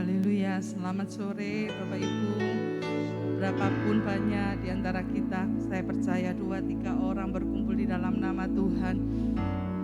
Haleluya, selamat sore Bapak Ibu. Berapapun banyak di antara kita, saya percaya 2-3 orang berkumpul di dalam nama Tuhan,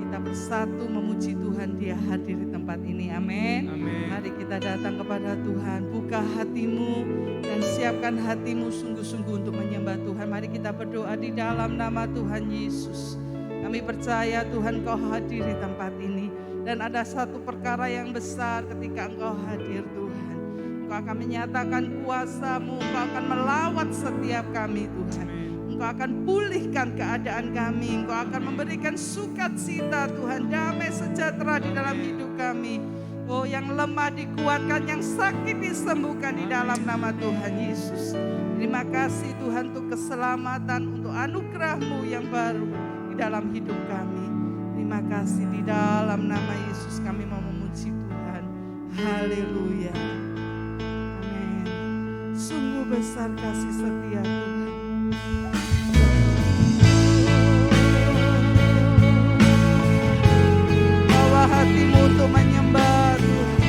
kita bersatu memuji Tuhan, Dia hadir di tempat ini. Amin. Mari kita datang kepada Tuhan, buka hatimu dan siapkan hatimu sungguh-sungguh untuk menyembah Tuhan. Mari kita berdoa di dalam nama Tuhan Yesus. Kami percaya Tuhan Kau hadir di tempat ini. Dan ada satu perkara yang besar ketika Engkau hadir Tuhan. Engkau akan menyatakan kuasa-Mu, Engkau akan melawat setiap kami Tuhan. Engkau akan pulihkan keadaan kami, Engkau akan memberikan sukacita Tuhan, damai sejahtera di dalam hidup kami. Oh, yang lemah dikuatkan, yang sakit disembuhkan di dalam nama Tuhan Yesus. Terima kasih Tuhan untuk keselamatan, untuk anugerah-Mu yang baru di dalam hidup kami. Terima kasih, di dalam nama Yesus kami mau memuji Tuhan. Haleluya. Amin. Sungguh besar kasih setia Tuhan. Bawa hatimu untuk menyembah Tuhan.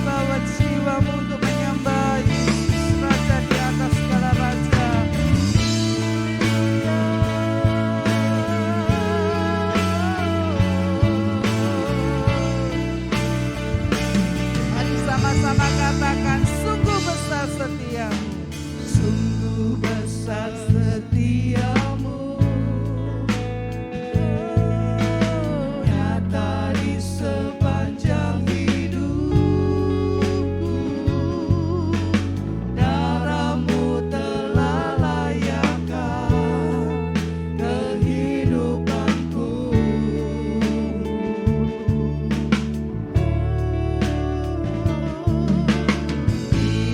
Bawa jiwamu untuk menyembah Yesus, Raja di atas segala raja. Sama-sama katakan, sungguh besar setiamu, sungguh besar setiamu, nyata di sepanjang hidupku, darah-Mu telah layakkan kehidupanku.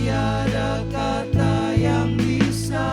Tiada kata yang bisa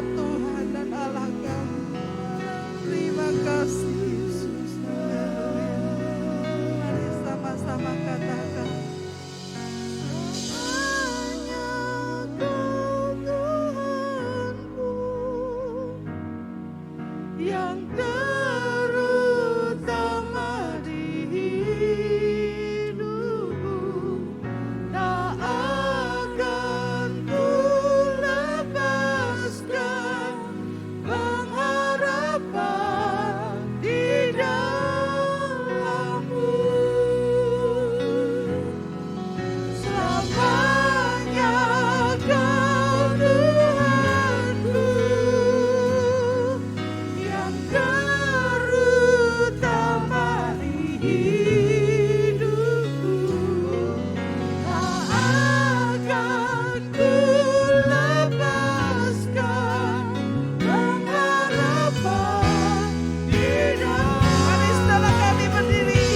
Allah Tuhan dan Allah kami. Terima kasih Yesus. Haleluya. Mari sama-sama katakan. Hanya Kau Tuhanku yang terutama di hidupku, tak akan ku lepaskan pengharapan di dalam-Mu. Selamanya Kau Tuhanku yang terutama di hidupku, tak akan ku lepaskan pengharapan di dalam. Mari setelah kami berdiri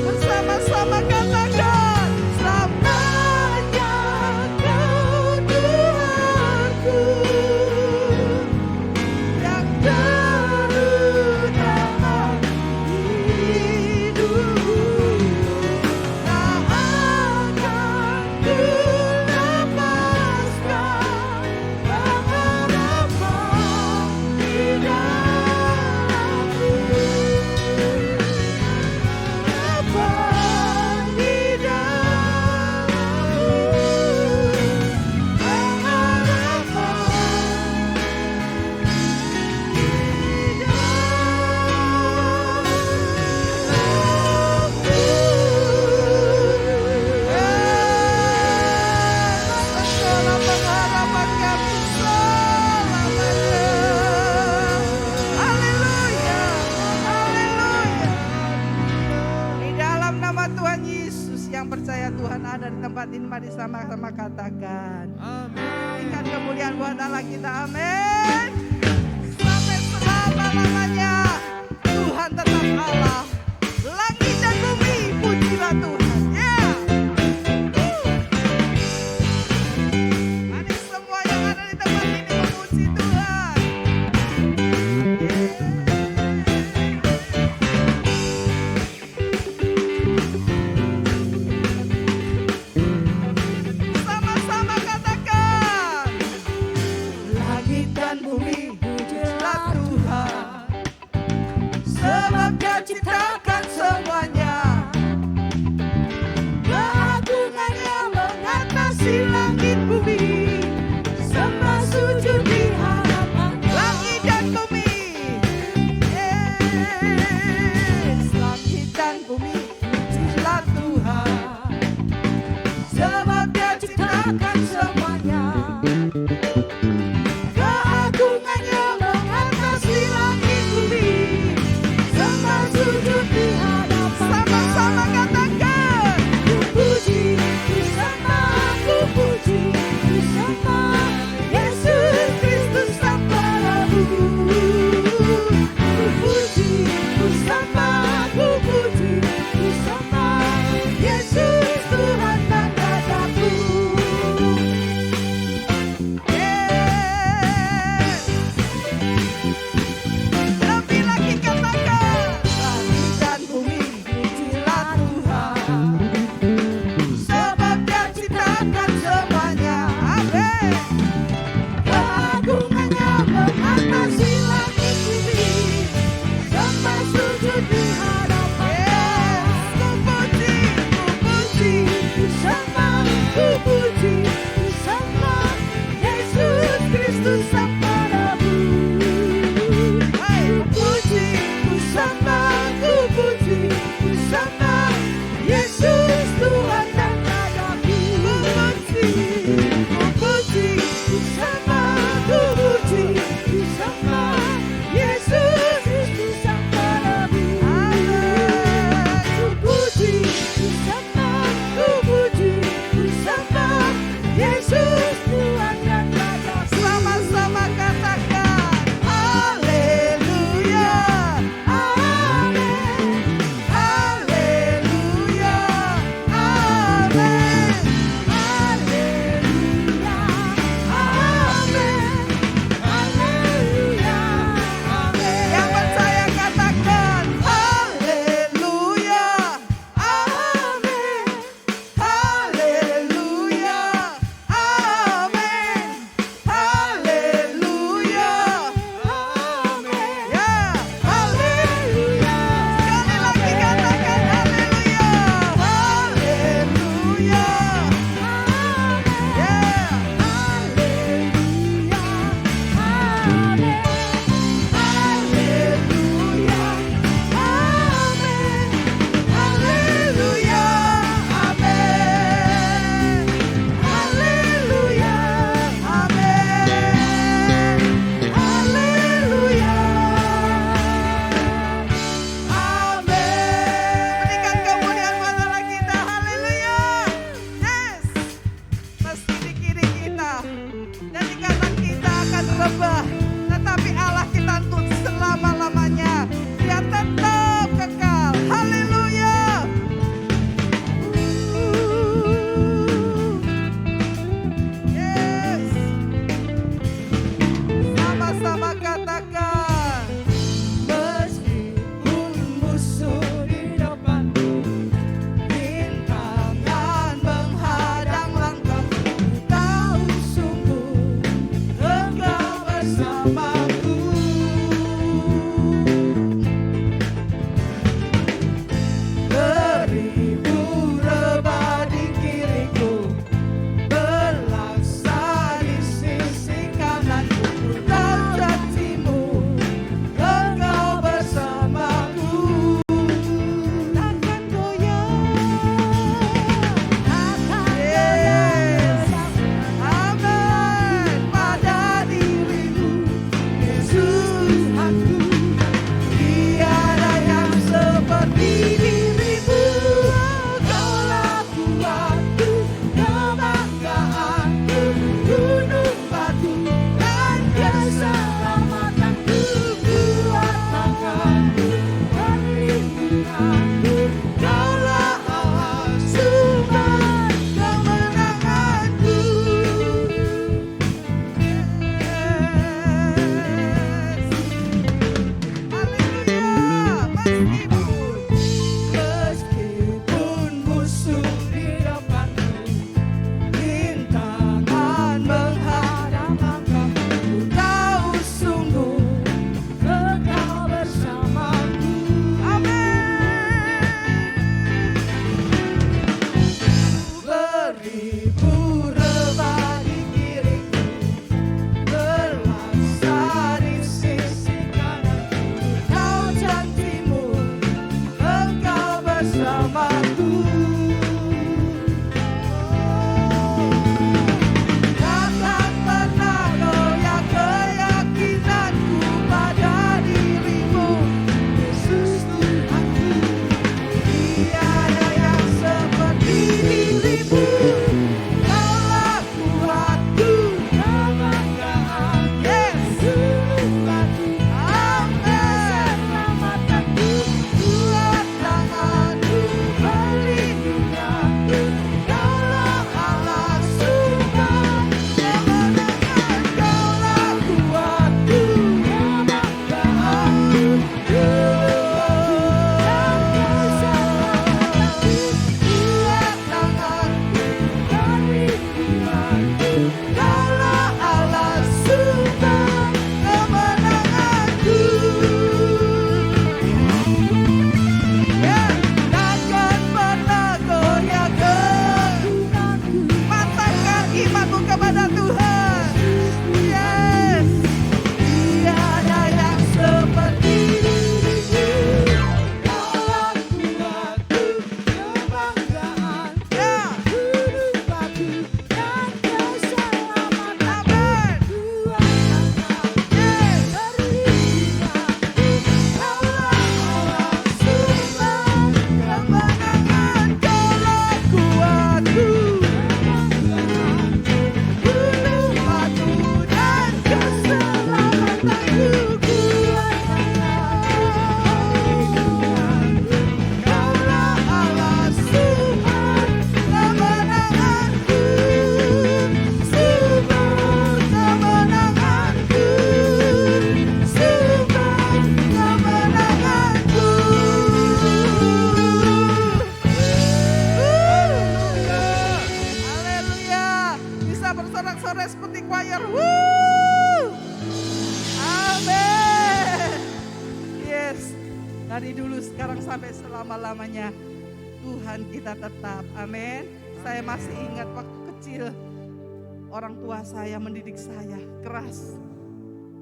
bersama-sama katakan, selamanya Kau Tuhanku yang terutama di hidupku, tak akan ku lepaskan pengharapan di dalam-Mu. Pengharapan di dalam-Mu. Segala pengharapan kami selamanya. Haleluya, haleluya. Di dalam nama Tuhan Yesus, yang percaya Tuhan ada di tempat ini, mari sama-sama katakan. Berikan kemuliaan buat Allah kita, amin. Sampai selama-lamanya Tuhan tetap Allah. Langit dan bumi pujilah Tuhan. Yeah. Mari semua yang ada di tempat ini memuji Tuhan. Sama-sama katakan. Langit dan bumi pujilah Tuhan, sebab Dia ciptakan semuanya. Keagungannya mengatasi langit bumi, sembah sujud di hadapan-Nya. Langit dan bumi, yes. Langit dan bumi pujilah Tuhan, sebab Dia ciptakan semuanya. Keagungannya mengatasi langit bumi, sembah sujud di hadapan. Sama-sama katakan. Ku puji, ku sembah, ku puji, ku sembah Yesus Kristus Sang Penebu. Ku puji, ku sembah, ku puji, ku sembah Yesus Tuhan dan Rajaku. Yes. Lebih lagi katakan. Langit dan bumi pujilah Tuhan, sebab Dia ciptakan semuanya. Amin. Keagungannya mengatasi langit bumi, sembah sujud di hadapan-Nya. Ku puji, ku sembah, ku puji, ku sembah Yesus Kristus Sang Penebu. Ku puji, ku sembah, ku puji, ku sembah Yesus Tuhan dan Rajaku. Ku puji, ku fire. Woo! Amin. Yes. Dari dulu sekarang sampai selama-lamanya Tuhan kita tetap. Amin. Saya masih ingat waktu kecil orang tua saya mendidik saya keras.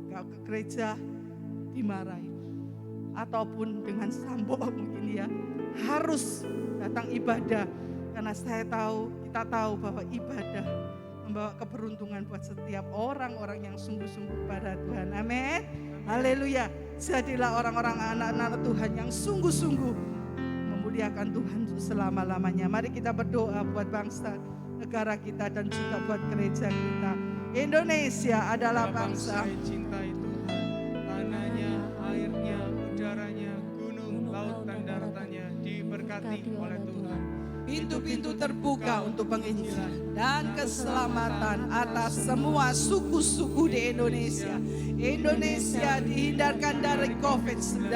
Gak ke gereja dimarahi. Ataupun dengan sambok mungkin ya. Harus datang ibadah. Karena kita tahu bahwa ibadah membawa keberuntungan buat setiap orang-orang yang sungguh-sungguh pada Tuhan. Amin. Haleluya. Jadilah orang-orang anak-anak Tuhan yang sungguh-sungguh memuliakan Tuhan selama-lamanya. Mari kita berdoa buat bangsa, negara kita dan juga buat gereja kita. Indonesia adalah bangsa yang cintai Tuhan. Tanahnya, airnya, udaranya, gunung, laut dan daratannya diberkati oleh Tuhan. Pintu-pintu terbuka untuk penginjilan dan keselamatan atas semua suku-suku di Indonesia. Indonesia dihindarkan dari COVID-19.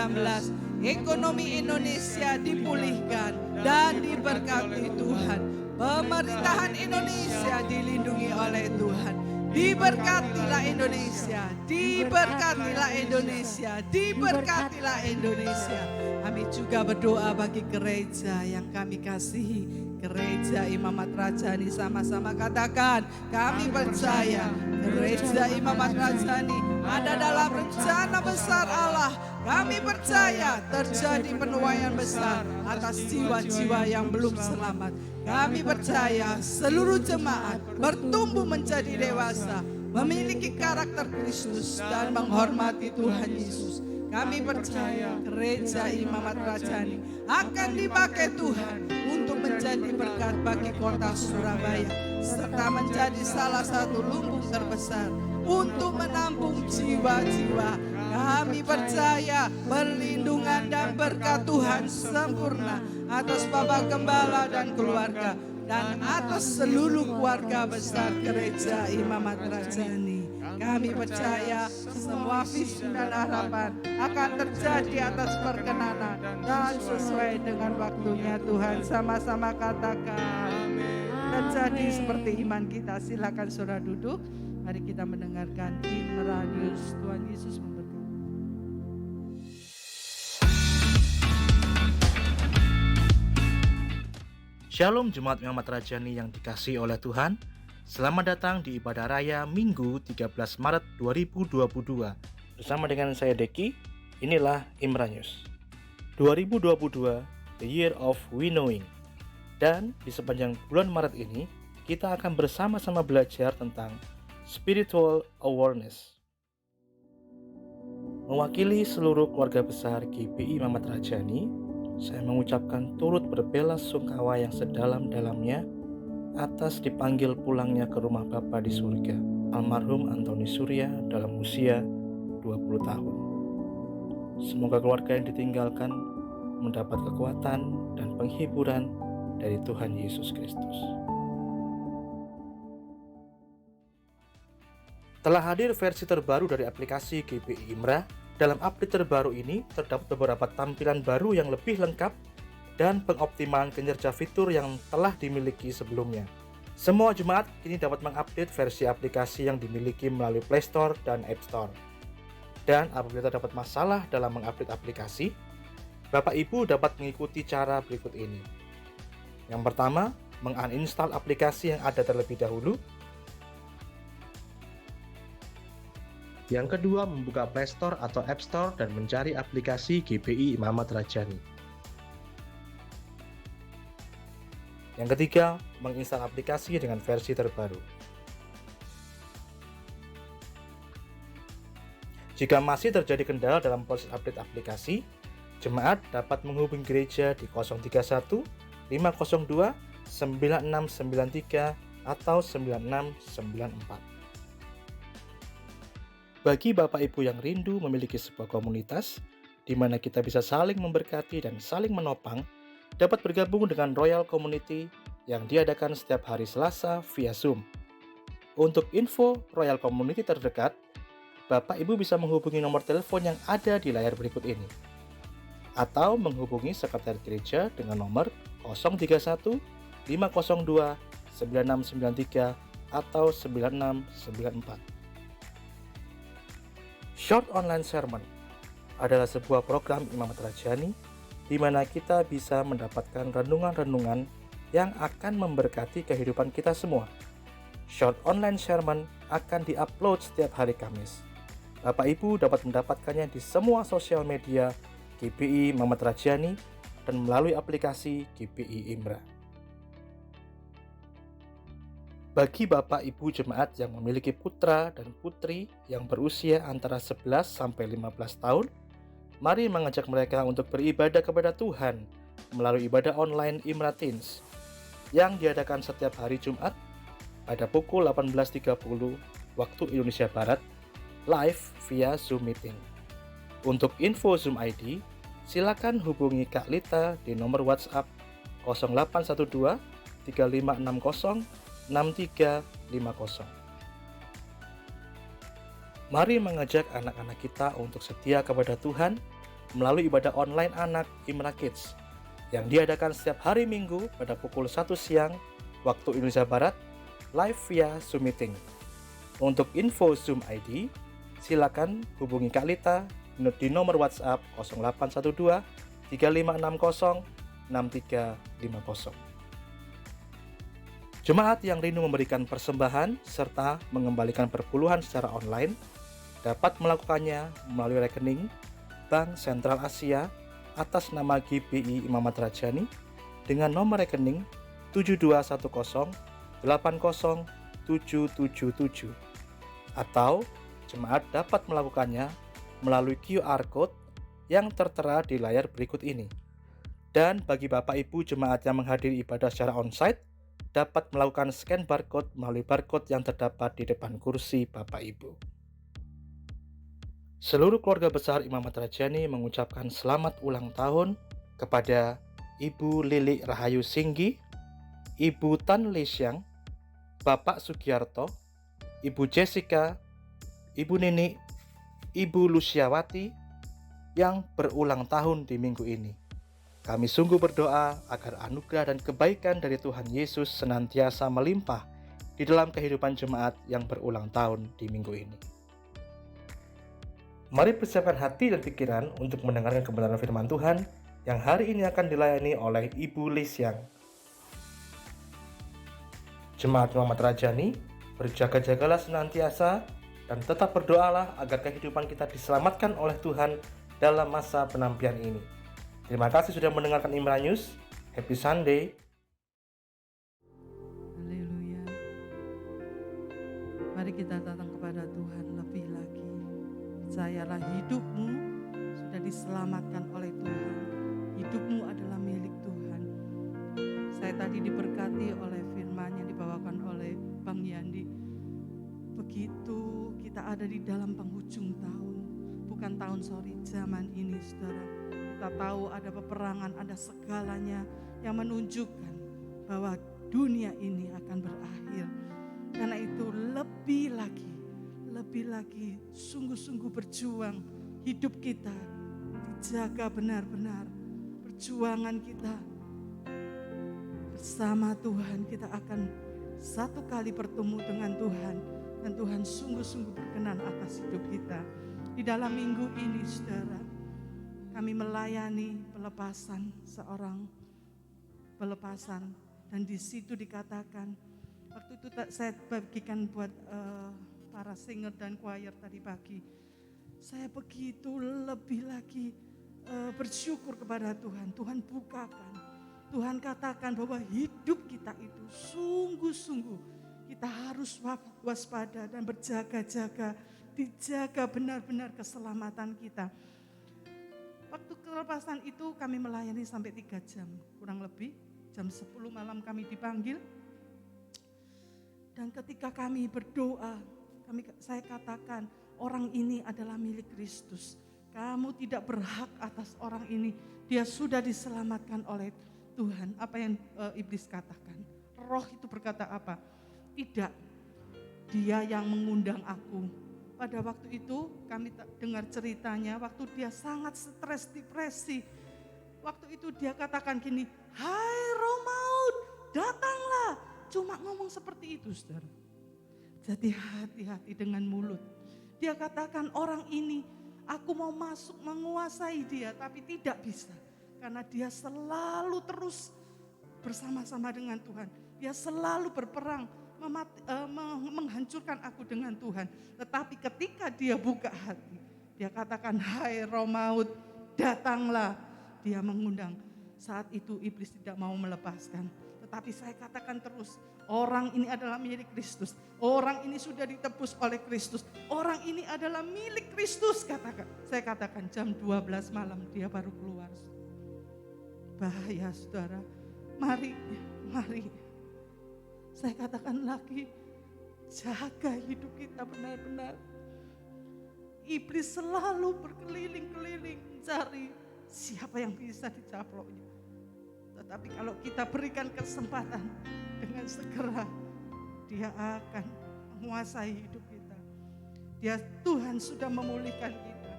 Ekonomi Indonesia dipulihkan dan diberkati Tuhan. Pemerintahan Indonesia dilindungi oleh Tuhan. Diberkatilah Indonesia, diberkatilah Indonesia, diberkatilah Indonesia. Kami juga berdoa bagi gereja yang kami kasihi, gereja Imamat Rajani. Sama-sama katakan, kami percaya gereja Imamat Rajani ada dalam rencana besar Allah. Kami percaya terjadi penuaian besar atas jiwa-jiwa yang belum selamat. Kami percaya seluruh jemaat bertumbuh menjadi dewasa, memiliki karakter Kristus dan menghormati Tuhan Yesus. Kami percaya gereja Imamat Rajani akan dipakai Tuhan untuk menjadi berkat bagi kota Surabaya, serta menjadi salah satu lumbung terbesar untuk menampung jiwa-jiwa. Kami percaya perlindungan dan berkat Tuhan sempurna atas Bapak Gembala dan keluarga, dan atas seluruh keluarga besar gereja Imamat Rajani. Kami percaya semua visi dan harapan akan terjadi atas perkenanan dan sesuai dengan waktunya Tuhan. Sama-sama katakan, terjadi seperti iman kita. Silakan saudara duduk. Mari kita mendengarkan Imra News. Tuhan Yesus memberkati. Shalom Jemaat Imamat Rajani yang dikasihi oleh Tuhan. Selamat datang di ibadah raya Minggu 13 Maret 2022. Bersama dengan saya Deki, inilah Imra News. 2022, the year of winnowing. Dan di sepanjang bulan Maret ini, kita akan bersama-sama belajar tentang spiritual awareness. Mewakili seluruh keluarga besar GBI Imamat Rajani, saya mengucapkan turut berbelasungkawa yang sedalam-dalamnya atas dipanggil pulangnya ke rumah Bapa di surga almarhum Antoni Surya dalam usia 20 tahun. Semoga keluarga yang ditinggalkan mendapat kekuatan dan penghiburan dari Tuhan Yesus Kristus. Telah hadir versi terbaru dari aplikasi GBI Imra. Dalam update terbaru ini terdapat beberapa tampilan baru yang lebih lengkap dan pengoptimalan kinerja fitur yang telah dimiliki sebelumnya. Semua jemaat kini dapat mengupdate versi aplikasi yang dimiliki melalui Play Store dan App Store. Dan apabila terdapat masalah dalam mengupdate aplikasi, Bapak Ibu dapat mengikuti cara berikut ini. Yang pertama, menguninstall aplikasi yang ada terlebih dahulu. Yang kedua, membuka Play Store atau App Store dan mencari aplikasi GBI Imamat Rajani. Yang ketiga, menginstal aplikasi dengan versi terbaru. Jika masih terjadi kendala dalam proses update aplikasi, jemaat dapat menghubungi gereja di 031 502 9693 atau 9694. Bagi Bapak Ibu yang rindu memiliki sebuah komunitas di mana kita bisa saling memberkati dan saling menopang, dapat bergabung dengan Royal Community yang diadakan setiap hari Selasa via Zoom. Untuk info Royal Community terdekat, Bapak Ibu bisa menghubungi nomor telepon yang ada di layar berikut ini, atau menghubungi sekretariat gereja dengan nomor 031 502 9693 atau 9694. Short Online Sermon adalah sebuah program Imamat Rajani di mana kita bisa mendapatkan renungan-renungan yang akan memberkati kehidupan kita semua. Short Online Sermon akan diupload setiap hari Kamis. Bapak Ibu dapat mendapatkannya di semua sosial media GBI Imamat Rajani dan melalui aplikasi GBI Imra. Bagi Bapak Ibu jemaat yang memiliki putra dan putri yang berusia antara 11 sampai 15 tahun, mari mengajak mereka untuk beribadah kepada Tuhan melalui ibadah online Imra Teens yang diadakan setiap hari Jumat pada pukul 18.30 waktu Indonesia Barat, live via Zoom Meeting. Untuk info Zoom ID, silakan hubungi Kak Lita di nomor WhatsApp 0812 3560 6350. Mari mengajak anak-anak kita untuk setia kepada Tuhan melalui ibadah online anak Imra Kids yang diadakan setiap hari Minggu pada pukul 1 siang waktu Indonesia Barat, live via Zoom Meeting. Untuk info Zoom ID, silakan hubungi Kak Lita di nomor WhatsApp 0812 3560 6350. Jemaat yang rindu memberikan persembahan serta mengembalikan perpuluhan secara online dapat melakukannya melalui rekening Bank Sentral Asia atas nama GBI Imamat Rajani dengan nomor rekening 7210800777, atau jemaat dapat melakukannya melalui QR Code yang tertera di layar berikut ini. Dan bagi Bapak Ibu jemaat yang menghadiri ibadah secara onsite, dapat melakukan scan barcode melalui barcode yang terdapat di depan kursi Bapak Ibu. Seluruh keluarga besar Imamat Rajani mengucapkan selamat ulang tahun kepada Ibu Lili Rahayu Singgi, Ibu Tan Lesiang, Bapak Sugiarto, Ibu Jessica, Ibu Nini, Ibu Luciawati yang berulang tahun di minggu ini. Kami sungguh berdoa agar anugerah dan kebaikan dari Tuhan Yesus senantiasa melimpah di dalam kehidupan jemaat yang berulang tahun di minggu ini. Mari persiapkan hati dan pikiran untuk mendengarkan kebenaran firman Tuhan yang hari ini akan dilayani oleh Ibu Lesiang. Jemaat Imamat Rajani, berjaga-jagalah senantiasa dan tetap berdoalah agar kehidupan kita diselamatkan oleh Tuhan dalam masa penantian ini. Terima kasih sudah mendengarkan Imra News. Happy Sunday. Haleluya. Mari kita datang kepada Tuhan lebih lagi. Percayalah hidupmu sudah diselamatkan oleh Tuhan. Hidupmu adalah milik Tuhan. Saya tadi diberkati oleh firman yang dibawakan oleh Bang Yandi. Begitu kita ada di dalam penghujung tahun, bukan tahun sorry, zaman ini saudara. Kita tahu ada peperangan, ada segalanya yang menunjukkan bahwa dunia ini akan berakhir. Karena itu lebih lagi sungguh-sungguh berjuang. Hidup kita dijaga benar-benar. Perjuangan kita bersama Tuhan, kita akan satu kali bertemu dengan Tuhan. Dan Tuhan sungguh-sungguh berkenan atas hidup kita. Di dalam minggu ini saudara, kami melayani pelepasan dan di situ dikatakan waktu itu saya bagikan buat para singer dan choir tadi pagi. Saya begitu lebih lagi bersyukur kepada Tuhan. Tuhan bukakan, Tuhan katakan bahwa hidup kita itu sungguh-sungguh kita harus waspada dan berjaga-jaga, dijaga benar-benar keselamatan kita. Waktu kelepasan itu kami melayani sampai 3 jam, kurang lebih jam 10 malam kami dipanggil. Dan ketika kami berdoa, saya katakan orang ini adalah milik Kristus. Kamu tidak berhak atas orang ini, dia sudah diselamatkan oleh Tuhan. Apa yang iblis katakan? Roh itu berkata apa? Tidak, dia yang mengundang aku. Pada waktu itu kami dengar ceritanya waktu dia sangat stres, depresi. Waktu itu dia katakan gini, "Hai roh maut, datanglah." Cuma ngomong seperti itu saudara. Jadi hati-hati dengan mulut. Dia katakan orang ini, aku mau masuk menguasai dia, tapi tidak bisa. Karena dia selalu terus bersama-sama dengan Tuhan. Dia selalu berperang, menghancurkan aku dengan Tuhan. Tetapi ketika dia buka hati, dia katakan, hai roh maut, datanglah. Dia mengundang. Saat itu iblis tidak mau melepaskan. Tetapi saya katakan terus, orang ini adalah milik Kristus. Orang ini sudah ditebus oleh Kristus. Orang ini adalah milik Kristus. Saya katakan jam 12 malam dia baru keluar. Bahaya saudara. Mari. Saya katakan lagi, jaga hidup kita benar-benar. Iblis selalu berkeliling-keliling mencari siapa yang bisa dicaploknya. Tetapi kalau kita berikan kesempatan, dengan segera dia akan menguasai hidup kita. Tuhan sudah memulihkan kita.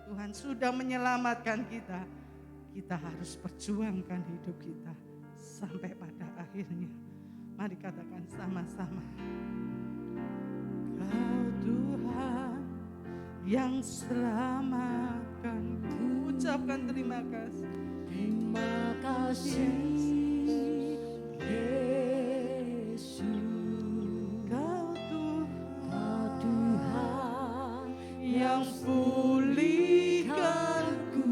Tuhan sudah menyelamatkan kita. Kita harus perjuangkan hidup kita sampai pada akhirnya. Mari katakan sama-sama. Kau Tuhan yang selamatkanku. Ucapkan terima kasih. Terima kasih Yesus. Kau Tuhan yang pulihkanku.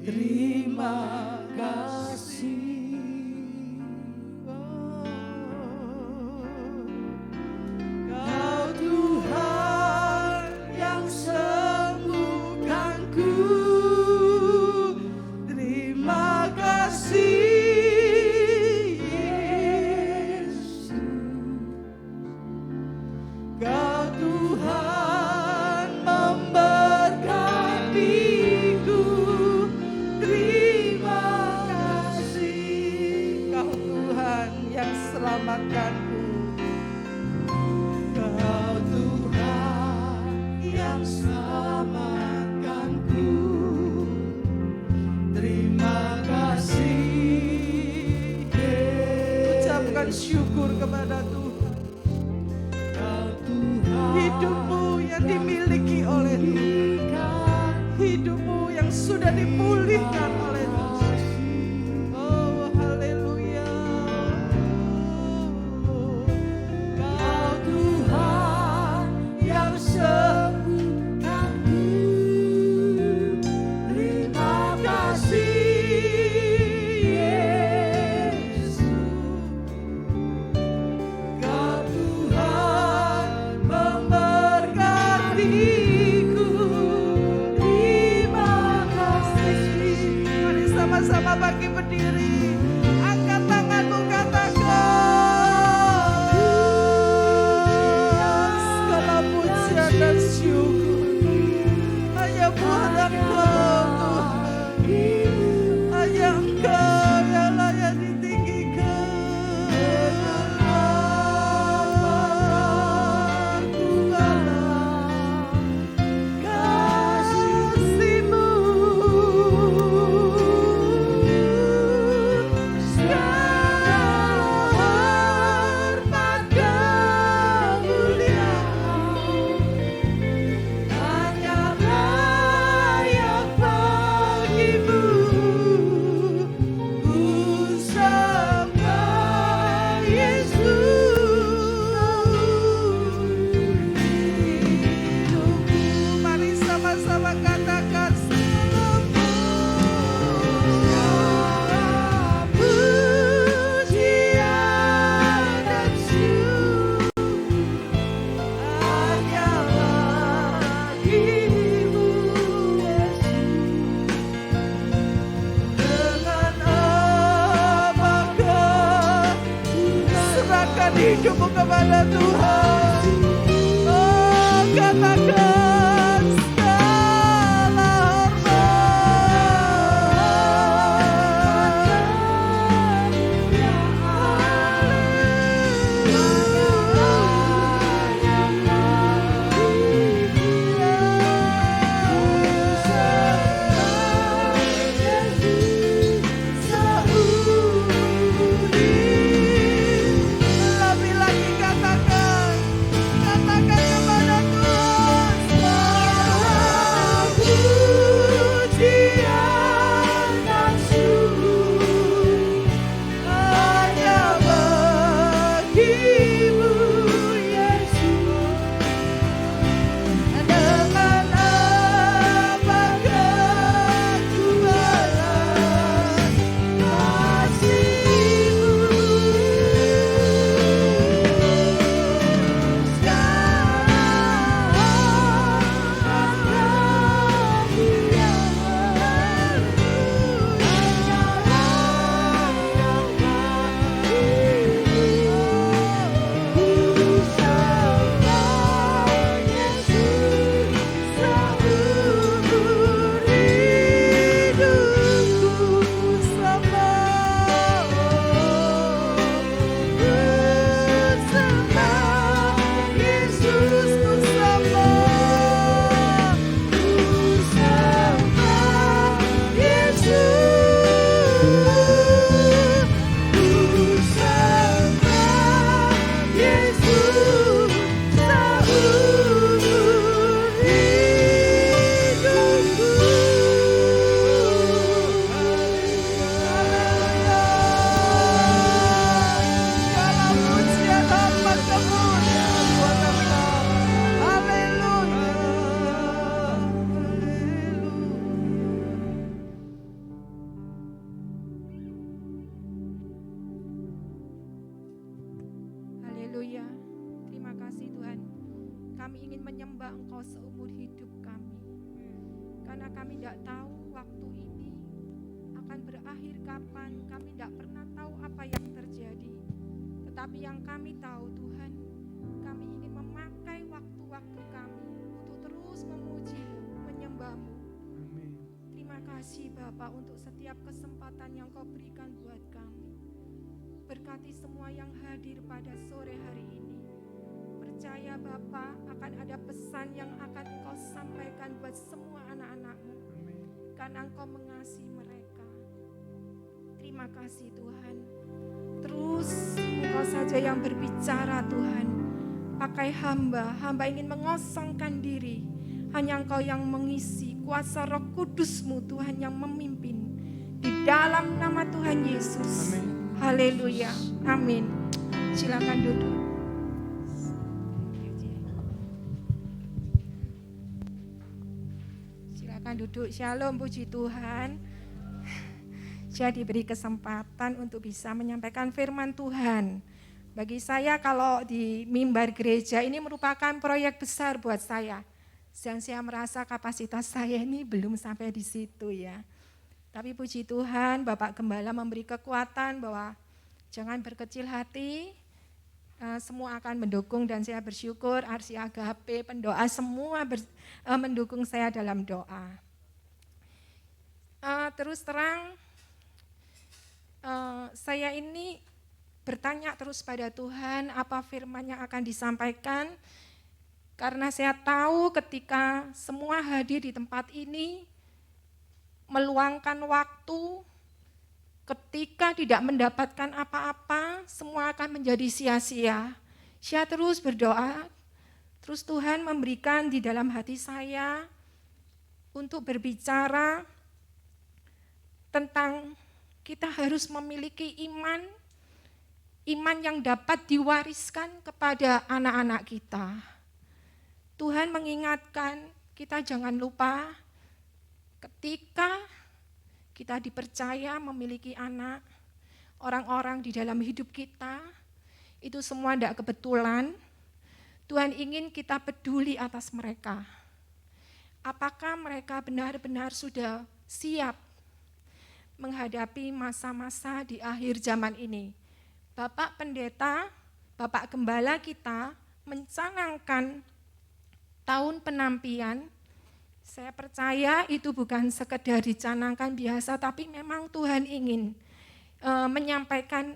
Terima kasih. Kau Tuhan yang sembuhkanku. Terima kasih Yesus. Kau Tuhan memberkatiku. Terima kasih. Kau Tuhan yang selamatkanku. Kau Tuhan yang selamatkanku. Terima kasih. Ucapkan syukur kepada Tuhan. Kau Tuhan Hidupmu yang dimiliki oleh Tuhan. Hidupmu yang sudah dipulihkan oleh Tuhan. Oh haleluya. Kau Tuhan yang sembuhkanku. Terima kasih Yesus. Kau Tuhan memberkatiku. Terima kasih. Mari sama-sama bangkit berdiri. Angkat tanganmu, katakan segala pujian dan syukur hanya buat Engkau Tuhan. Hanya Engkau yang layak ditinggikan. Aku balas kasih-Mu. Segala hormat kemuliaan hanya layak bagi-Mu. Ku sembah Yesus. Hidupku, mari sama-sama katakan pujian dan syukur hanya bagi-Mu Yesus. Dengan apakah serahkan hidupmu kepada Tuhan. Oh katakan segala Lebih lagi katakan kami ingin menyembah Engkau seumur hidup kami. Karena kami tidak tahu waktu ini akan berakhir kapan. Kami tidak pernah tahu apa yang terjadi. Tetapi yang kami tahu Tuhan, kami ingin memakai waktu-waktu kami untuk terus memuji-Mu, menyembah-Mu. Terima kasih Bapak untuk setiap kesempatan yang Kau berikan buat kami. Berkati semua yang hadir pada sore hari ini. Percaya Bapak akan ada pesan yang akan Engkau sampaikan buat semua anak-anak-Mu. Karena Engkau mengasihi mereka. Terima kasih Tuhan. Terus Engkau saja yang berbicara Tuhan. Pakai hamba ingin mengosongkan diri. Hanya Engkau yang mengisi, kuasa Roh Kudus-Mu Tuhan yang memimpin. Di dalam nama Tuhan Yesus. Haleluya. Amin. Silakan duduk. Silakan duduk. Shalom, puji Tuhan. Saya diberi kesempatan untuk bisa menyampaikan firman Tuhan. Bagi saya kalau di mimbar gereja ini merupakan proyek besar buat saya. Dan saya merasa kapasitas saya ini belum sampai di situ ya. Tapi puji Tuhan, Bapak Gembala memberi kekuatan bahwa jangan berkecil hati, semua akan mendukung dan saya bersyukur Arsi Agape, pendoa semua mendukung saya dalam doa. Terus terang, saya ini bertanya terus pada Tuhan apa firman yang akan disampaikan. Karena saya tahu ketika semua hadir di tempat ini, meluangkan waktu, ketika tidak mendapatkan apa-apa, semua akan menjadi sia-sia. Saya terus berdoa, terus Tuhan memberikan di dalam hati saya untuk berbicara tentang kita harus memiliki iman yang dapat diwariskan kepada anak-anak kita. Tuhan mengingatkan kita jangan lupa ketika kita dipercaya memiliki anak, orang-orang di dalam hidup kita, itu semua tidak kebetulan. Tuhan ingin kita peduli atas mereka. Apakah mereka benar-benar sudah siap menghadapi masa-masa di akhir zaman ini? Bapak Pendeta, Bapak Gembala kita mencanangkan tahun penampian. Saya percaya itu bukan sekedar dicanangkan biasa, tapi memang Tuhan ingin menyampaikan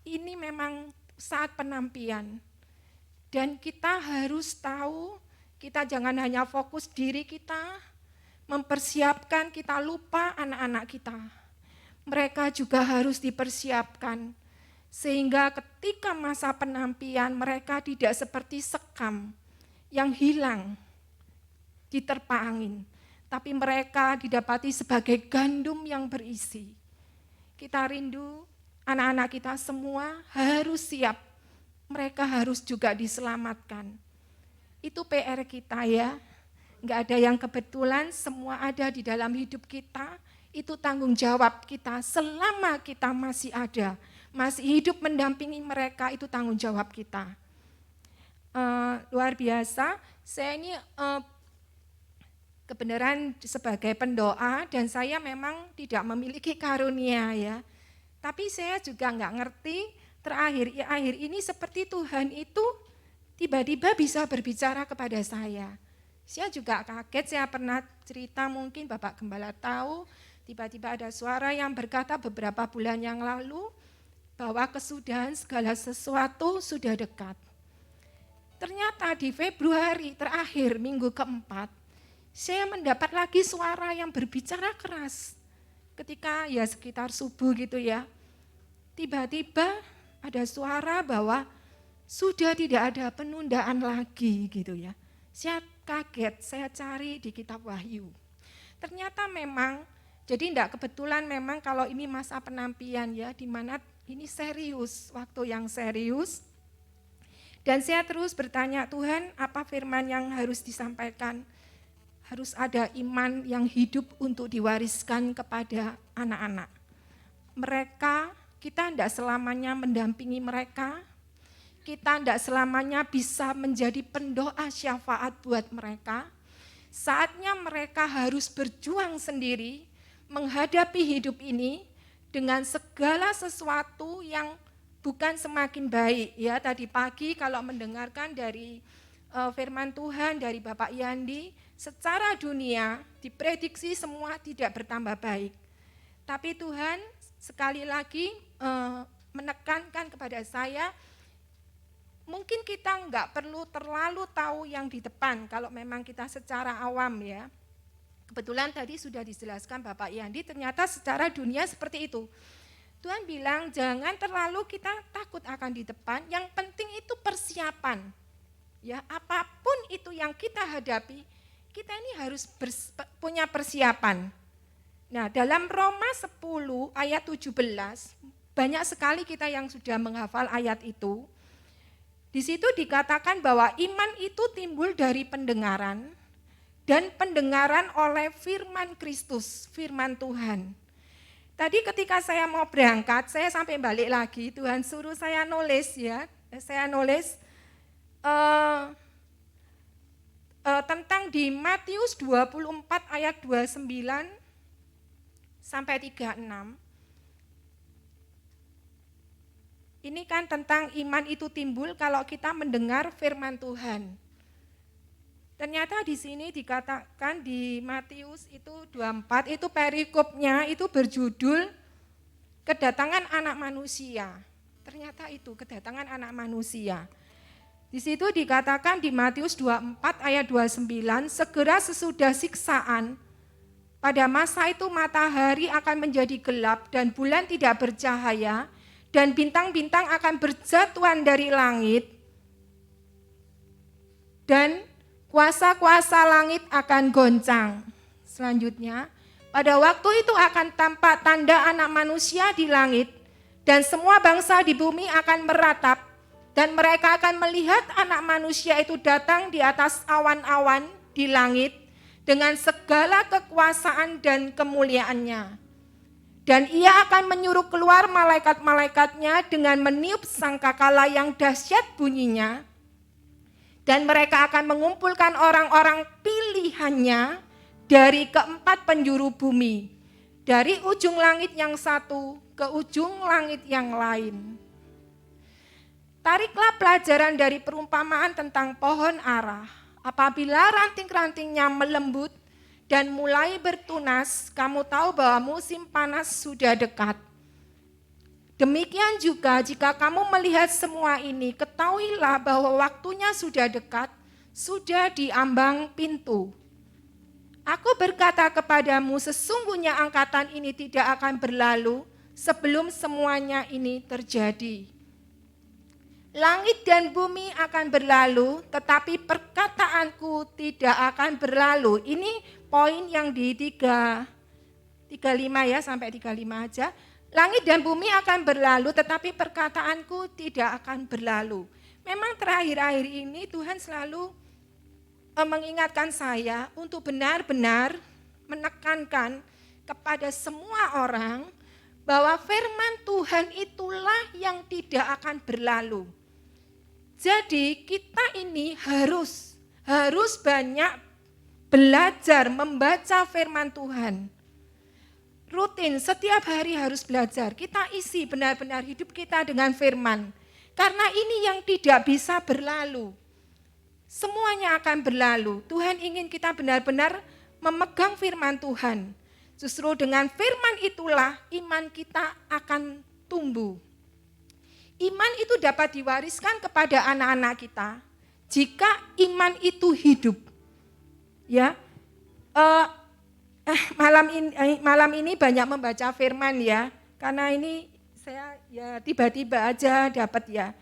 ini memang saat penampian. Dan kita harus tahu, kita jangan hanya fokus diri kita, mempersiapkan, kita lupa anak-anak kita. Mereka juga harus dipersiapkan, sehingga ketika masa penampian mereka tidak seperti sekam yang hilang diterpa angin, tapi mereka didapati sebagai gandum yang berisi. Kita rindu anak-anak kita semua harus siap, mereka harus juga diselamatkan. Itu PR kita ya, enggak ada yang kebetulan, semua ada di dalam hidup kita, itu tanggung jawab kita selama kita masih ada, masih hidup mendampingi mereka, itu tanggung jawab kita. Luar biasa, saya ini kebenaran sebagai pendoa dan saya memang tidak memiliki karunia ya. Tapi saya juga enggak ngerti akhir ini seperti Tuhan itu tiba-tiba bisa berbicara kepada saya. Saya juga kaget, saya pernah cerita mungkin Bapak Gembala tahu, tiba-tiba ada suara yang berkata beberapa bulan yang lalu bahwa kesudahan segala sesuatu sudah dekat. Ternyata di Februari terakhir minggu keempat, saya mendapat lagi suara yang berbicara keras. Ketika ya sekitar subuh gitu ya, tiba-tiba ada suara bahwa sudah tidak ada penundaan lagi gitu ya. Saya kaget, saya cari di kitab Wahyu. Ternyata memang, jadi tidak kebetulan memang kalau ini masa penampian ya, di mana ini serius, waktu yang serius. Dan saya terus bertanya, Tuhan apa firman yang harus disampaikan? Harus ada iman yang hidup untuk diwariskan kepada anak-anak. Mereka, kita tidak selamanya mendampingi mereka, kita tidak selamanya bisa menjadi pendoa syafaat buat mereka. Saatnya mereka harus berjuang sendiri menghadapi hidup ini dengan segala sesuatu yang bukan semakin baik. Ya, tadi pagi kalau mendengarkan dari firman Tuhan dari Bapak Yandi, secara dunia diprediksi semua tidak bertambah baik. Tapi Tuhan sekali lagi menekankan kepada saya, mungkin kita enggak perlu terlalu tahu yang di depan kalau memang kita secara awam ya. Kebetulan tadi sudah dijelaskan Bapak Yandi, ternyata secara dunia seperti itu. Tuhan bilang jangan terlalu kita takut akan di depan, yang penting itu persiapan. Ya, apapun itu yang kita hadapi, kita ini harus punya persiapan. Nah, dalam Roma 10 ayat 17, banyak sekali kita yang sudah menghafal ayat itu. Di situ dikatakan bahwa iman itu timbul dari pendengaran, dan pendengaran oleh firman Kristus, firman Tuhan. Tadi ketika saya mau berangkat, saya sampai balik lagi, Tuhan suruh saya nulis ya, saya nulis tentang di Matius 24 ayat 29 sampai 36. Ini kan tentang iman itu timbul kalau kita mendengar firman Tuhan. Ternyata di sini dikatakan di Matius itu 24, itu perikopnya itu berjudul kedatangan anak manusia. Ternyata itu kedatangan anak manusia. Di situ dikatakan di Matius 24 ayat 29, segera sesudah siksaan, pada masa itu matahari akan menjadi gelap dan bulan tidak bercahaya, dan bintang-bintang akan berjatuhan dari langit, dan kuasa-kuasa langit akan goncang. Selanjutnya, pada waktu itu akan tampak tanda anak manusia di langit, dan semua bangsa di bumi akan meratap, dan mereka akan melihat anak manusia itu datang di atas awan-awan di langit, dengan segala kekuasaan dan kemuliaannya. Dan ia akan menyuruh keluar malaikat-malaikatnya dengan meniup sangkakala yang dahsyat bunyinya. Dan mereka akan mengumpulkan orang-orang pilihannya dari keempat penjuru bumi, dari ujung langit yang satu ke ujung langit yang lain. Tariklah pelajaran dari perumpamaan tentang pohon ara. Apabila ranting-rantingnya melembut dan mulai bertunas, kamu tahu bahwa musim panas sudah dekat. Demikian juga jika kamu melihat semua ini, ketahuilah bahwa waktunya sudah dekat, sudah di ambang pintu. Aku berkata kepadamu, sesungguhnya angkatan ini tidak akan berlalu sebelum semuanya ini terjadi. Langit dan bumi akan berlalu, tetapi perkataanku tidak akan berlalu. Ini poin yang di 35 ya, sampai 35 aja. Langit dan bumi akan berlalu, tetapi perkataanku tidak akan berlalu. Memang terakhir-akhir ini Tuhan selalu mengingatkan saya untuk benar-benar menekankan kepada semua orang bahwa firman Tuhan itulah yang tidak akan berlalu. Jadi kita ini harus banyak belajar membaca firman Tuhan. Rutin, setiap hari harus belajar. Kita isi benar-benar hidup kita dengan firman. Karena ini yang tidak bisa berlalu. Semuanya akan berlalu. Tuhan ingin kita benar-benar memegang firman Tuhan. Justru dengan firman itulah iman kita akan tumbuh. Iman itu dapat diwariskan kepada anak-anak kita jika iman itu hidup. Ya, malam ini banyak membaca firman ya, karena ini saya ya tiba-tiba aja dapat ya.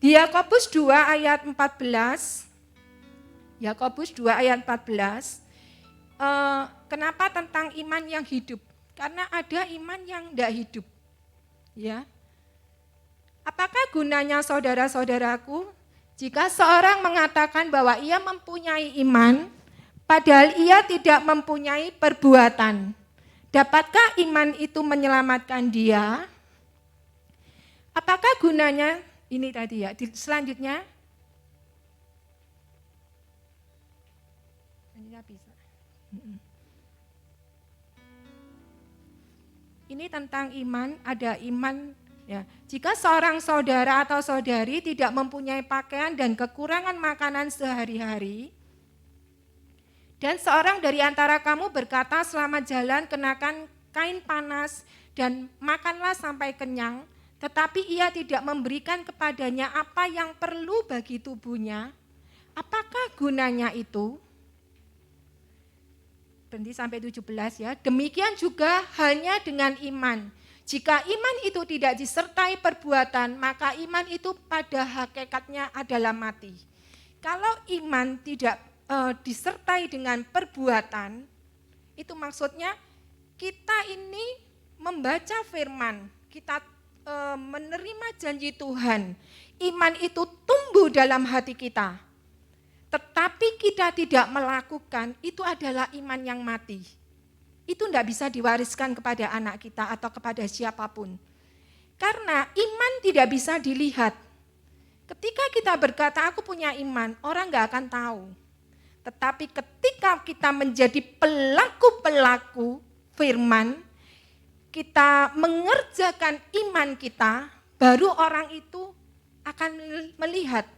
Di Yakobus 2 ayat 14, Yakobus 2 ayat 14, kenapa tentang iman yang hidup? Karena ada iman yang tidak hidup. Ya. Apakah gunanya saudara-saudaraku jika seorang mengatakan bahwa ia mempunyai iman, padahal ia tidak mempunyai perbuatan? Dapatkah iman itu menyelamatkan dia? Apakah gunanya ini tadi ya. Selanjutnya, bisa. Ini tentang iman, ada iman ya. Jika seorang saudara atau saudari tidak mempunyai pakaian dan kekurangan makanan sehari-hari, dan seorang dari antara kamu berkata selamat jalan kenakan kain panas dan makanlah sampai kenyang, tetapi ia tidak memberikan kepadanya apa yang perlu bagi tubuhnya, apakah gunanya itu? Berhenti sampai 17 ya. Demikian juga halnya dengan iman. Jika iman itu tidak disertai perbuatan, maka iman itu pada hakikatnya adalah mati. Kalau iman tidak disertai dengan perbuatan, itu maksudnya kita ini membaca firman, kita menerima janji Tuhan. Iman itu tumbuh dalam hati kita. Tetapi kita tidak melakukan, itu adalah iman yang mati. Itu tidak bisa diwariskan kepada anak kita atau kepada siapapun. Karena iman tidak bisa dilihat. Ketika kita berkata, aku punya iman, orang gak akan tahu. Tetapi ketika kita menjadi pelaku-pelaku firman, kita mengerjakan iman kita, baru orang itu akan melihat.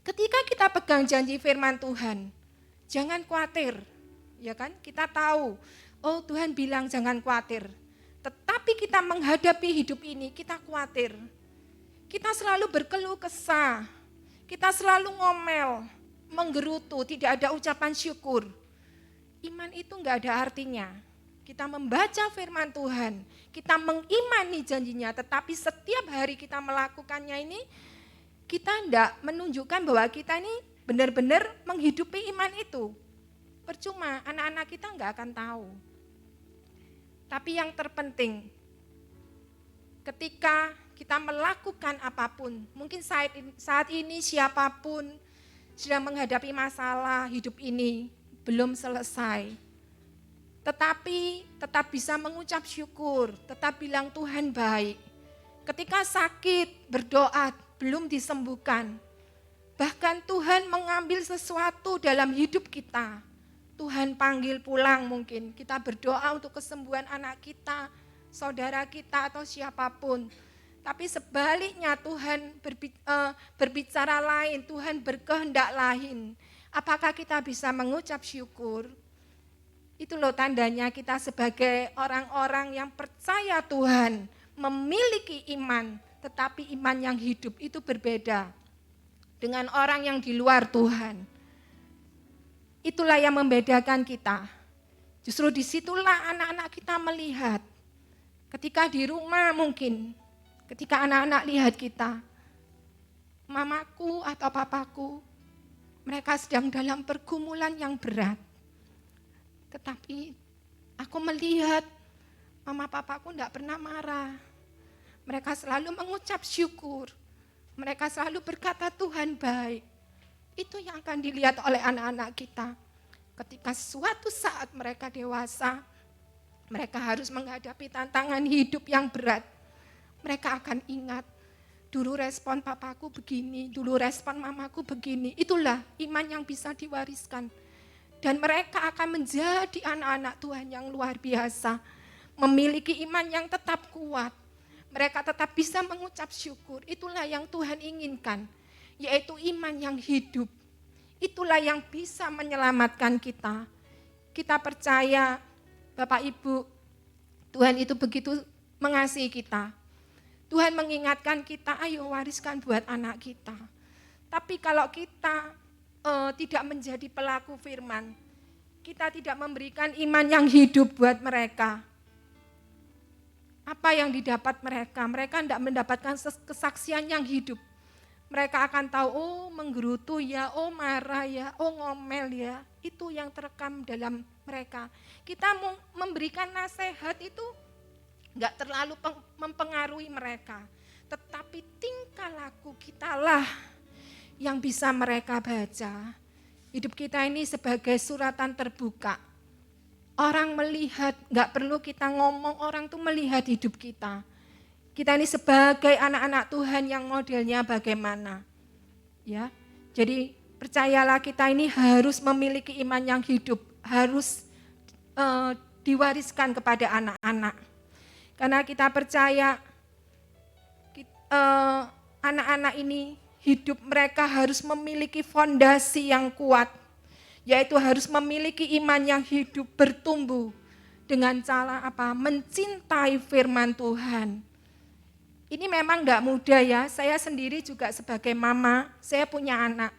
Ketika kita pegang janji firman Tuhan, jangan khawatir, ya kan? Kita tahu, oh Tuhan bilang jangan khawatir. Tetapi kita menghadapi hidup ini, kita khawatir. Kita selalu berkeluh kesah, kita selalu ngomel, menggerutu, tidak ada ucapan syukur. Iman itu enggak ada artinya. Kita membaca firman Tuhan, kita mengimani janjinya, tetapi setiap hari kita melakukannya ini, kita tidak menunjukkan bahwa kita ini benar-benar menghidupi iman itu. Percuma, anak-anak kita nggak akan tahu. Tapi yang terpenting, ketika kita melakukan apapun, mungkin saat ini siapapun sedang menghadapi masalah hidup ini, belum selesai. Tetapi tetap bisa mengucap syukur, tetap bilang Tuhan baik. Ketika sakit, berdoa, belum disembuhkan. Bahkan Tuhan mengambil sesuatu dalam hidup kita. Tuhan panggil pulang mungkin. Kita berdoa untuk kesembuhan anak kita, saudara kita atau siapapun. Tapi sebaliknya Tuhan berbicara lain, Tuhan berkehendak lain. Apakah kita bisa mengucap syukur? Itu loh tandanya kita sebagai orang-orang yang percaya Tuhan, memiliki iman, tetapi iman yang hidup itu berbeda dengan orang yang di luar Tuhan. Itulah yang membedakan kita. Justru disitulah anak-anak kita melihat. Ketika di rumah mungkin, ketika anak-anak lihat kita, mamaku atau papaku, mereka sedang dalam pergumulan yang berat. Tetapi aku melihat mama papaku tidak pernah marah. Mereka selalu mengucap syukur. Mereka selalu berkata Tuhan baik. Itu yang akan dilihat oleh anak-anak kita. Ketika suatu saat mereka dewasa, mereka harus menghadapi tantangan hidup yang berat. Mereka akan ingat, dulu respon papaku begini, dulu respon mamaku begini. Itulah iman yang bisa diwariskan. Dan mereka akan menjadi anak-anak Tuhan yang luar biasa. Memiliki iman yang tetap kuat. Mereka tetap bisa mengucap syukur. Itulah yang Tuhan inginkan, yaitu iman yang hidup. Itulah yang bisa menyelamatkan kita. Kita percaya, Bapak Ibu, Tuhan itu begitu mengasihi kita. Tuhan mengingatkan kita, ayo wariskan buat anak kita. Tapi kalau kita tidak menjadi pelaku firman, kita tidak memberikan iman yang hidup buat mereka, apa yang didapat mereka? Mereka tidak mendapatkan kesaksian yang hidup. Mereka akan tahu, oh menggerutu ya, oh marah ya, oh ngomel ya. Itu yang terekam dalam mereka. Kita memberikan nasihat itu enggak terlalu mempengaruhi mereka. Tetapi tingkah laku kitalah yang bisa mereka baca. Hidup kita ini sebagai suratan terbuka. Orang melihat, enggak perlu kita ngomong, orang tuh melihat hidup kita. Kita ini sebagai anak-anak Tuhan yang modelnya bagaimana. Ya. Jadi percayalah kita ini harus memiliki iman yang hidup, harus diwariskan kepada anak-anak. Karena kita percaya anak-anak ini hidup mereka harus memiliki fondasi yang kuat, yaitu harus memiliki iman yang hidup, bertumbuh dengan cara apa? Mencintai firman Tuhan. Ini memang enggak mudah ya, saya sendiri juga sebagai mama, saya punya anak.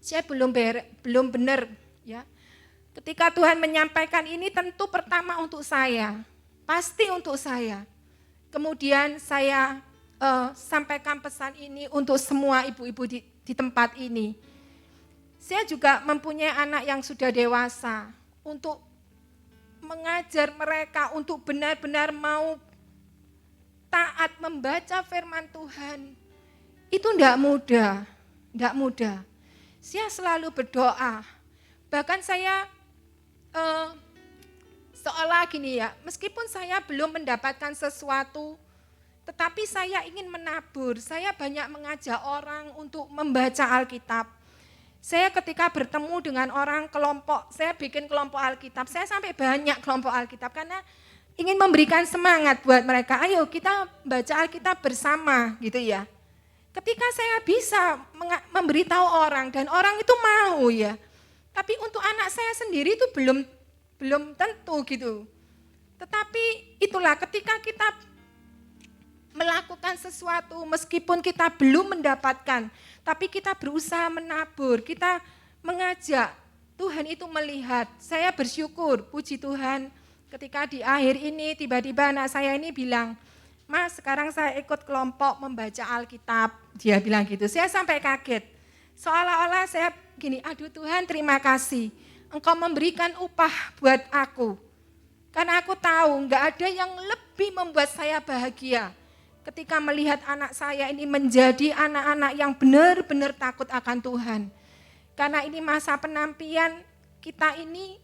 Saya belum benar ya. Ketika Tuhan menyampaikan ini tentu pertama untuk saya, pasti untuk saya. Kemudian saya sampaikan pesan ini untuk semua ibu-ibu di tempat ini. Saya juga mempunyai anak yang sudah dewasa, untuk mengajar mereka untuk benar-benar mau taat membaca firman Tuhan. Itu enggak mudah. Saya selalu berdoa. Bahkan saya seolah gini ya, meskipun saya belum mendapatkan sesuatu, tetapi saya ingin menabur. Saya banyak mengajak orang untuk membaca Alkitab. Saya ketika bertemu dengan orang kelompok, saya bikin kelompok Alkitab. Saya sampai banyak kelompok Alkitab karena ingin memberikan semangat buat mereka. Ayo kita baca Alkitab bersama gitu ya. Ketika saya bisa memberitahu orang dan orang itu mau ya. Tapi untuk anak saya sendiri itu belum tentu gitu. Tetapi itulah ketika kita melakukan sesuatu meskipun kita belum mendapatkan, tapi kita berusaha menabur, kita mengajak, Tuhan itu melihat. Saya bersyukur, puji Tuhan, ketika di akhir ini tiba-tiba anak saya ini bilang, Mas sekarang saya ikut kelompok membaca Alkitab, dia bilang gitu. Saya sampai kaget, seolah-olah saya gini, aduh Tuhan terima kasih, Engkau memberikan upah buat aku. Karena aku tahu enggak ada yang lebih membuat saya bahagia ketika melihat anak saya ini menjadi anak-anak yang benar-benar takut akan Tuhan. Karena ini masa penampian kita ini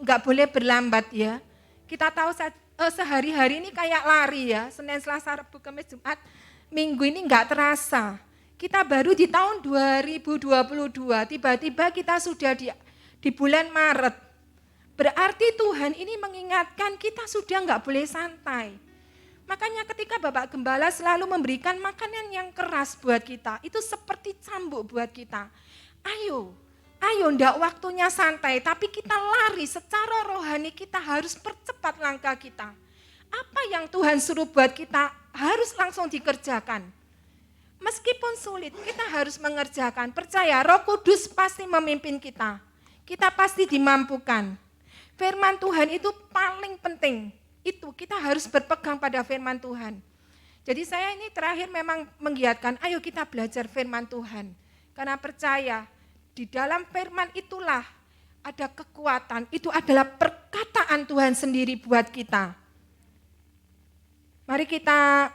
enggak boleh berlambat ya. Kita tahu sehari-hari ini kayak lari ya, Senin, Selasa, Rabu, Kamis, Jumat, Minggu ini enggak terasa. Kita baru di tahun 2022, tiba-tiba kita sudah di bulan Maret. Berarti Tuhan ini mengingatkan kita sudah enggak boleh santai. Makanya ketika Bapak Gembala selalu memberikan makanan yang keras buat kita, itu seperti cambuk buat kita. Ayo ndak waktunya santai, tapi kita lari secara rohani, kita harus percepat langkah kita. Apa yang Tuhan suruh buat kita harus langsung dikerjakan. Meskipun sulit, kita harus mengerjakan. Percaya, Roh Kudus pasti memimpin kita. Kita pasti dimampukan. Firman Tuhan itu paling penting. Itu kita harus berpegang pada firman Tuhan. Jadi saya ini terakhir memang menggiatkan, ayo kita belajar firman Tuhan. Karena percaya, di dalam firman itulah ada kekuatan, itu adalah perkataan Tuhan sendiri buat kita. Mari kita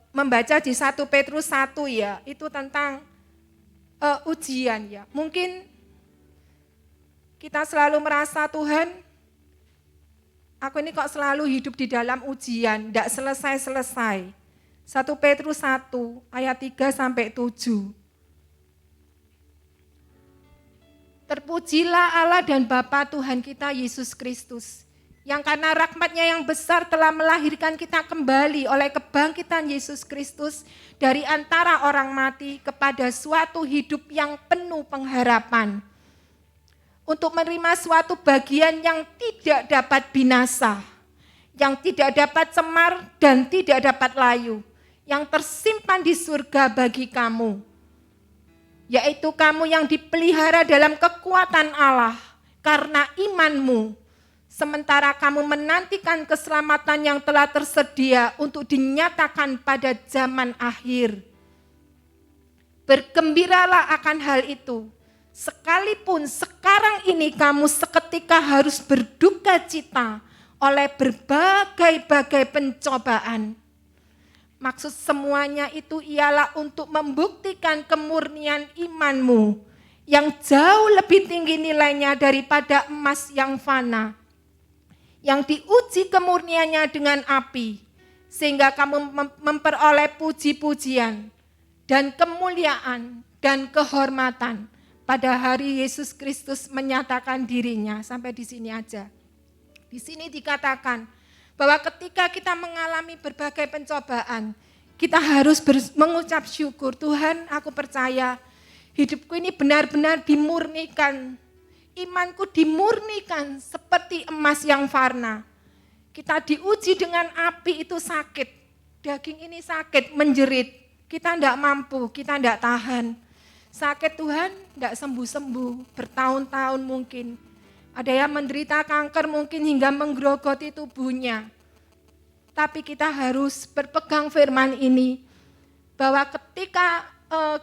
membaca di 1 Petrus 1 ya, itu tentang ujian ya. Mungkin kita selalu merasa Tuhan, aku ini kok selalu hidup di dalam ujian, tidak selesai-selesai. 1 Petrus 1 ayat 3-7. Terpujilah Allah dan Bapa Tuhan kita Yesus Kristus, yang karena rahmat-Nya yang besar telah melahirkan kita kembali oleh kebangkitan Yesus Kristus dari antara orang mati kepada suatu hidup yang penuh pengharapan. Untuk menerima suatu bagian yang tidak dapat binasa, yang tidak dapat cemar dan tidak dapat layu, yang tersimpan di surga bagi kamu, yaitu kamu yang dipelihara dalam kekuatan Allah karena imanmu, sementara kamu menantikan keselamatan yang telah tersedia untuk dinyatakan pada zaman akhir. Bergembiralah akan hal itu, sekalipun sekarang ini kamu seketika harus berduka cita oleh berbagai-bagai pencobaan. Maksud semuanya itu ialah untuk membuktikan kemurnian imanmu yang jauh lebih tinggi nilainya daripada emas yang fana, yang diuji kemurniannya dengan api, sehingga kamu memperoleh puji-pujian dan kemuliaan dan kehormatan pada hari Yesus Kristus menyatakan dirinya. Sampai di sini aja. Di sini dikatakan bahwa ketika kita mengalami berbagai pencobaan, kita harus mengucap syukur. Tuhan, aku percaya hidupku ini benar-benar dimurnikan. Imanku dimurnikan seperti emas yang varna. Kita diuji dengan api itu sakit. Daging ini sakit, menjerit. Kita tidak mampu, kita tidak tahan. Sakit Tuhan tidak sembuh-sembuh, bertahun-tahun mungkin. Ada yang menderita kanker mungkin hingga menggerogoti tubuhnya. Tapi kita harus berpegang firman ini, bahwa ketika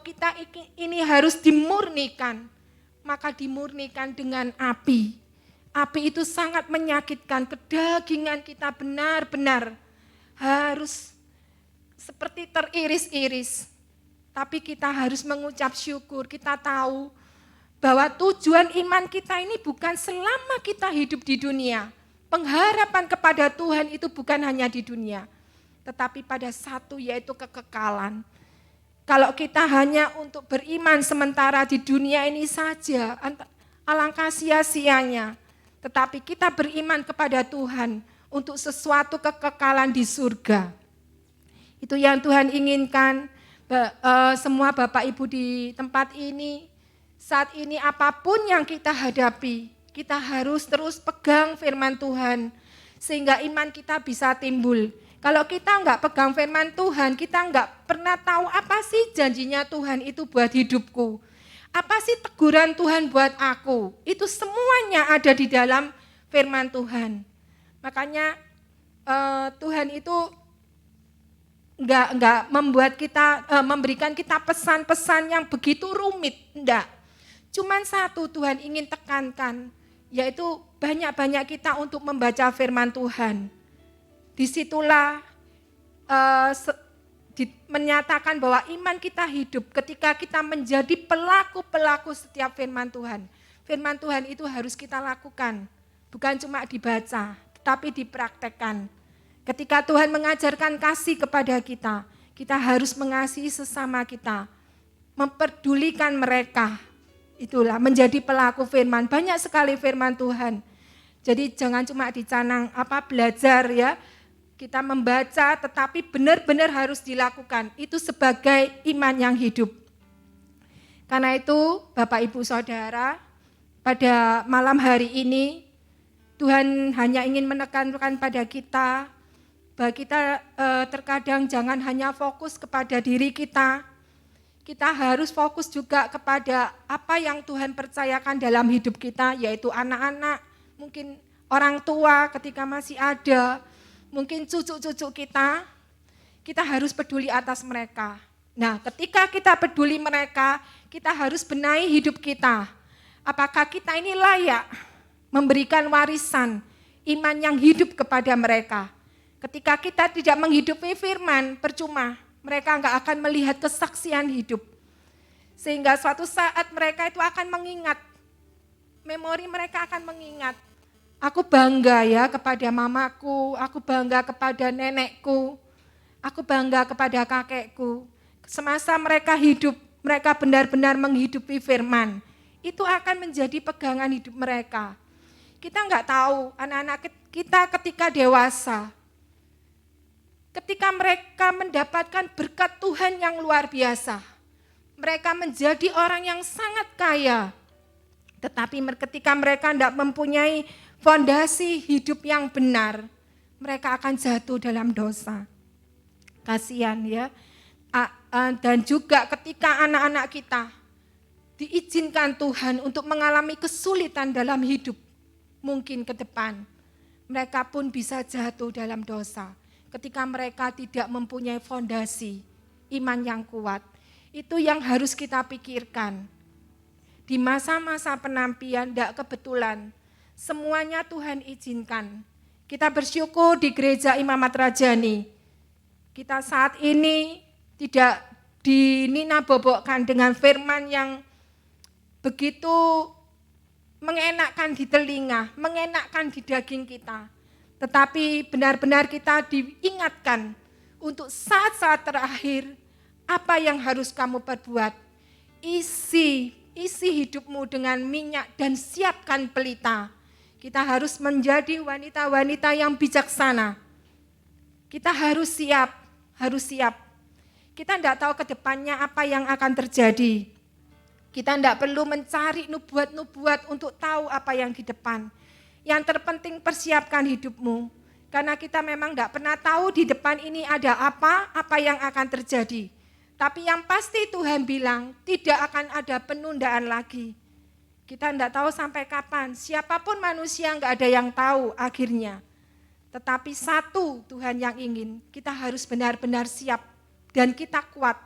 kita ini harus dimurnikan, maka dimurnikan dengan api. Api itu sangat menyakitkan, kedagingan kita benar-benar harus seperti teriris-iris. Tapi kita harus mengucap syukur, kita tahu bahwa tujuan iman kita ini bukan selama kita hidup di dunia. Pengharapan kepada Tuhan itu bukan hanya di dunia, tetapi pada satu, yaitu kekekalan. Kalau kita hanya untuk beriman sementara di dunia ini saja, alangkah sia-sianya. Tetapi kita beriman kepada Tuhan untuk sesuatu kekekalan di surga. Itu yang Tuhan inginkan. Semua Bapak Ibu di tempat ini, saat ini apapun yang kita hadapi, kita harus terus pegang firman Tuhan, sehingga iman kita bisa timbul. Kalau kita enggak pegang firman Tuhan, kita enggak pernah tahu apa sih janjinya Tuhan itu buat hidupku. Apa sih teguran Tuhan buat aku. Itu semuanya ada di dalam firman Tuhan. Makanya Tuhan itu enggak membuat kita, memberikan kita pesan-pesan yang begitu rumit, enggak. Cuman satu Tuhan ingin tekankan, yaitu banyak-banyak kita untuk membaca firman Tuhan. Disitulah menyatakan bahwa iman kita hidup ketika kita menjadi pelaku-pelaku setiap firman Tuhan. Firman Tuhan itu harus kita lakukan, bukan cuma dibaca, tetapi dipraktekkan. Ketika Tuhan mengajarkan kasih kepada kita, kita harus mengasihi sesama kita, memperdulikan mereka. Itulah menjadi pelaku firman. Banyak sekali firman Tuhan. Jadi jangan cuma dicanang belajar ya. Kita membaca tetapi benar-benar harus dilakukan. Itu sebagai iman yang hidup. Karena itu Bapak Ibu Saudara, pada malam hari ini Tuhan hanya ingin menekankan pada kita, bahwa kita terkadang jangan hanya fokus kepada diri kita. Kita harus fokus juga kepada apa yang Tuhan percayakan dalam hidup kita, yaitu anak-anak, mungkin orang tua ketika masih ada, mungkin cucu-cucu kita harus peduli atas mereka. Nah, ketika kita peduli mereka, kita harus benahi hidup kita. Apakah kita ini layak memberikan warisan iman yang hidup kepada mereka? Ketika kita tidak menghidupi firman, percuma. Mereka enggak akan melihat kesaksian hidup. Sehingga suatu saat mereka itu akan mengingat. Memori mereka akan mengingat. Aku bangga ya kepada mamaku, aku bangga kepada nenekku, aku bangga kepada kakekku. Semasa mereka hidup, mereka benar-benar menghidupi firman. Itu akan menjadi pegangan hidup mereka. Kita enggak tahu anak-anak kita ketika dewasa, ketika mereka mendapatkan berkat Tuhan yang luar biasa, mereka menjadi orang yang sangat kaya. Tetapi ketika mereka tidak mempunyai fondasi hidup yang benar, mereka akan jatuh dalam dosa. Kasihan ya. Dan juga ketika anak-anak kita diizinkan Tuhan untuk mengalami kesulitan dalam hidup, mungkin ke depan, mereka pun bisa jatuh dalam dosa. Ketika mereka tidak mempunyai fondasi iman yang kuat. Itu yang harus kita pikirkan. Di masa-masa penampian tidak kebetulan, semuanya Tuhan izinkan. Kita bersyukur di gereja Imamat Rajani. Kita saat ini tidak dininabobokkan dengan firman yang begitu mengenakkan di telinga, mengenakkan di daging kita. Tetapi benar-benar kita diingatkan untuk saat-saat terakhir, apa yang harus kamu perbuat? Isi hidupmu dengan minyak dan siapkan pelita. Kita harus menjadi wanita-wanita yang bijaksana. Kita harus siap. Kita tidak tahu ke depannya apa yang akan terjadi. Kita tidak perlu mencari nubuat-nubuat untuk tahu apa yang di depan. Yang terpenting persiapkan hidupmu. Karena kita memang tidak pernah tahu di depan ini ada apa yang akan terjadi. Tapi yang pasti Tuhan bilang tidak akan ada penundaan lagi. Kita tidak tahu sampai kapan, siapapun manusia nggak ada yang tahu akhirnya. Tetapi satu Tuhan yang ingin, kita harus benar-benar siap dan kita kuat.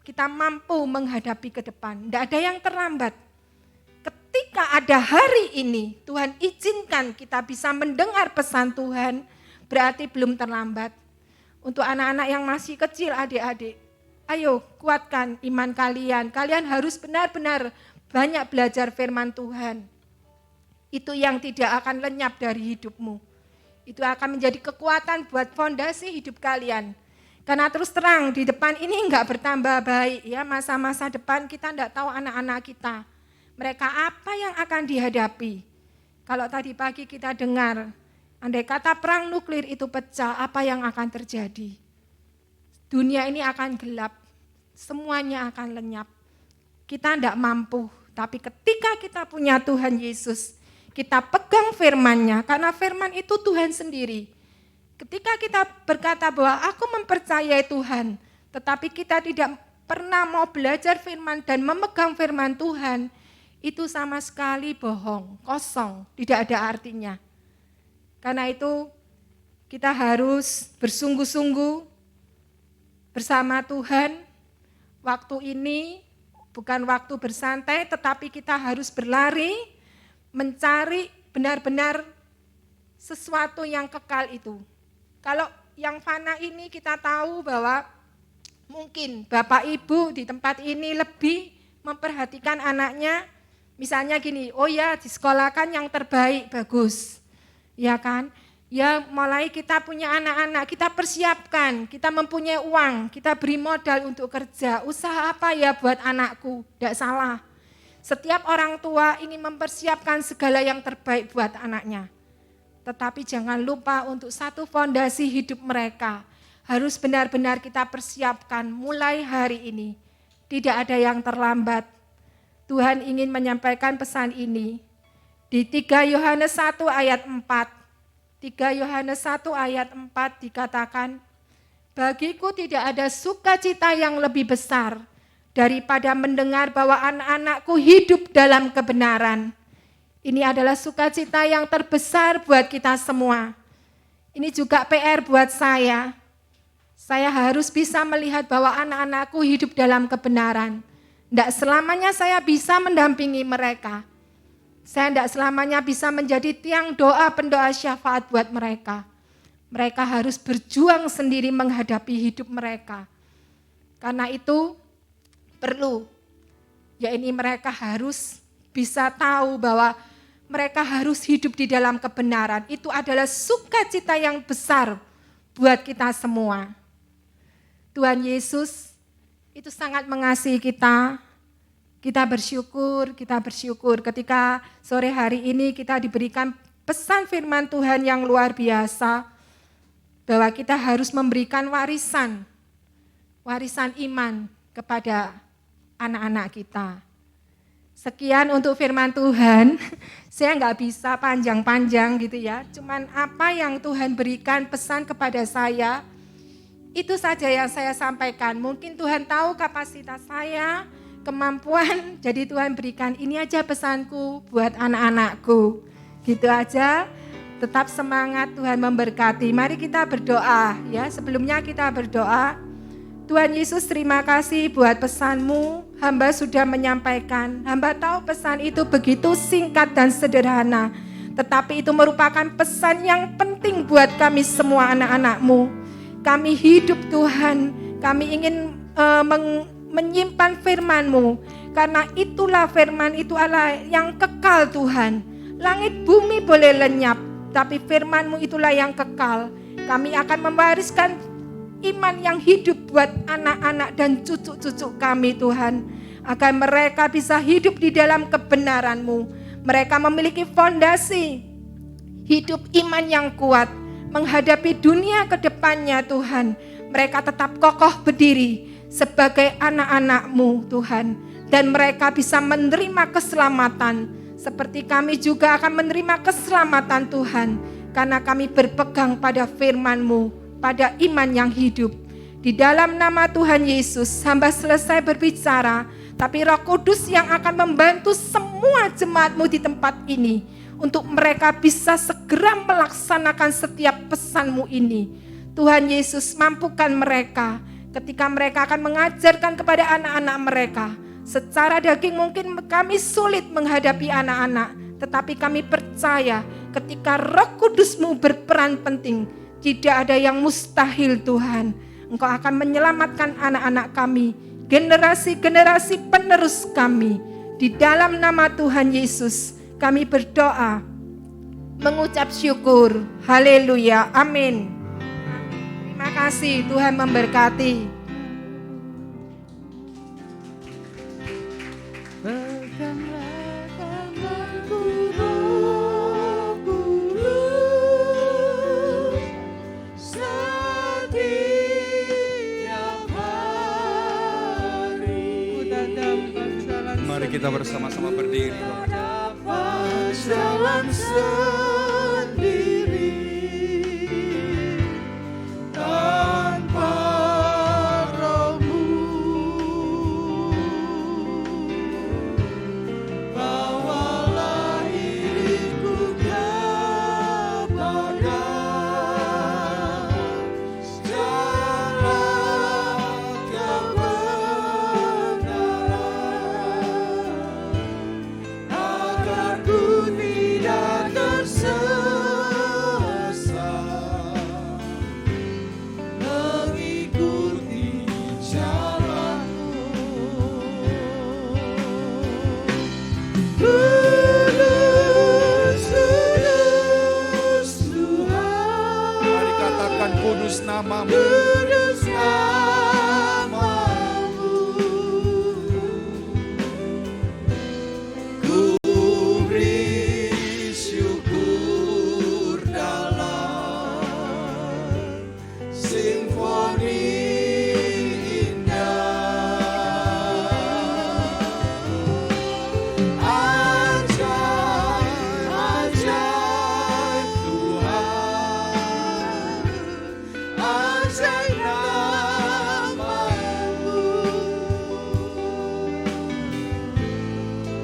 Kita mampu menghadapi ke depan, tidak ada yang terlambat. Ketika ada hari ini, Tuhan izinkan kita bisa mendengar pesan Tuhan, berarti belum terlambat. Untuk anak-anak yang masih kecil, adik-adik, ayo kuatkan iman kalian. Kalian harus benar-benar banyak belajar firman Tuhan. Itu yang tidak akan lenyap dari hidupmu. Itu akan menjadi kekuatan buat fondasi hidup kalian. Karena terus terang di depan ini enggak bertambah baik ya, masa-masa depan kita enggak tahu anak-anak kita. Mereka apa yang akan dihadapi. Kalau tadi pagi kita dengar, andai kata perang nuklir itu pecah, apa yang akan terjadi? Dunia ini akan gelap, semuanya akan lenyap. Kita tidak mampu, tapi ketika kita punya Tuhan Yesus, kita pegang firman-Nya, karena firman itu Tuhan sendiri. Ketika kita berkata bahwa aku mempercayai Tuhan, tetapi kita tidak pernah mau belajar firman dan memegang firman Tuhan, itu sama sekali bohong, kosong, tidak ada artinya. Karena itu kita harus bersungguh-sungguh bersama Tuhan. Waktu ini bukan waktu bersantai, tetapi kita harus berlari, mencari benar-benar sesuatu yang kekal itu. Kalau yang fana ini kita tahu bahwa mungkin Bapak Ibu di tempat ini lebih memperhatikan anaknya. Misalnya gini, oh ya di sekolah kan yang terbaik, bagus. Ya kan? Ya mulai kita punya anak-anak, kita persiapkan, kita mempunyai uang, kita beri modal untuk kerja. Usaha apa ya buat anakku? Tidak salah. Setiap orang tua ingin mempersiapkan segala yang terbaik buat anaknya. Tetapi jangan lupa untuk satu fondasi hidup mereka. Harus benar-benar kita persiapkan mulai hari ini. Tidak ada yang terlambat. Tuhan ingin menyampaikan pesan ini. Di 3 Yohanes 1 ayat 4. 3 Yohanes 1 ayat 4 dikatakan, bagiku tidak ada sukacita yang lebih besar daripada mendengar bahwa anak-anakku hidup dalam kebenaran. Ini adalah sukacita yang terbesar buat kita semua. Ini juga PR buat saya. Saya harus bisa melihat bahwa anak-anakku hidup dalam kebenaran. Tidak selamanya saya bisa mendampingi mereka. Saya tidak selamanya bisa menjadi tiang doa pendoa syafaat buat mereka. Mereka harus berjuang sendiri menghadapi hidup mereka. Karena itu perlu, ya ini mereka harus bisa tahu bahwa mereka harus hidup di dalam kebenaran. Itu adalah sukacita yang besar buat kita semua. Tuhan Yesus itu sangat mengasihi kita. Kita bersyukur ketika sore hari ini kita diberikan pesan firman Tuhan yang luar biasa. Bahwa kita harus memberikan warisan iman kepada anak-anak kita. Sekian untuk firman Tuhan, saya nggak bisa panjang-panjang gitu ya. Cuman apa yang Tuhan berikan pesan kepada saya, itu saja yang saya sampaikan. Mungkin Tuhan tahu kapasitas saya, kemampuan, jadi Tuhan berikan ini aja pesanku buat anak-anakku. Gitu aja, tetap semangat, Tuhan memberkati. Mari kita berdoa ya, sebelumnya kita berdoa. Tuhan Yesus terima kasih buat pesan-Mu, hamba sudah menyampaikan. Hamba tahu pesan itu begitu singkat dan sederhana, tetapi itu merupakan pesan yang penting buat kami semua anak-anak-Mu. Kami hidup Tuhan, kami ingin menyimpan firman-Mu, karena itulah firman itu adalah yang kekal Tuhan. Langit bumi boleh lenyap, tapi firman-Mu itulah yang kekal. Kami akan mewariskan iman yang hidup buat anak-anak dan cucu-cucu kami Tuhan, agar mereka bisa hidup di dalam kebenaran-Mu. Mereka memiliki fondasi hidup iman yang kuat menghadapi dunia ke depannya Tuhan. Mereka tetap kokoh berdiri sebagai anak-anak-Mu Tuhan, dan mereka bisa menerima keselamatan seperti kami juga akan menerima keselamatan Tuhan, karena kami berpegang pada firman-Mu, pada iman yang hidup. Di dalam nama Tuhan Yesus, hamba selesai berbicara, tapi Roh Kudus yang akan membantu semua jemaat-Mu di tempat ini, untuk mereka bisa segera melaksanakan setiap pesan-Mu ini. Tuhan Yesus, mampukan mereka ketika mereka akan mengajarkan kepada anak-anak mereka. Secara daging mungkin kami sulit menghadapi anak-anak, tetapi kami percaya ketika Roh Kudus-Mu berperan penting, tidak ada yang mustahil Tuhan. Engkau akan menyelamatkan anak-anak kami, generasi-generasi penerus kami. Di dalam nama Tuhan Yesus kami berdoa, mengucap syukur. Haleluya, amin. Terima kasih, Tuhan memberkati. Peganglah tanganku, Roh Kudus, setiap hari. Mari kita bersama-sama berdiri. Dapat jalan sendiri tanpa Roh-Mu. Bawalah diriku kepada jalan kebenaran, agar ku tidak tersesat, mengikuti jalan-Mu. Kudus, kudus Tuhan, Mari katakan kudus nama-Mu. kudus nama-Mu. Ku beri syukur dalam simfoni indah. Ajaib, ajaib Tuhan, ajaib nama-Mu.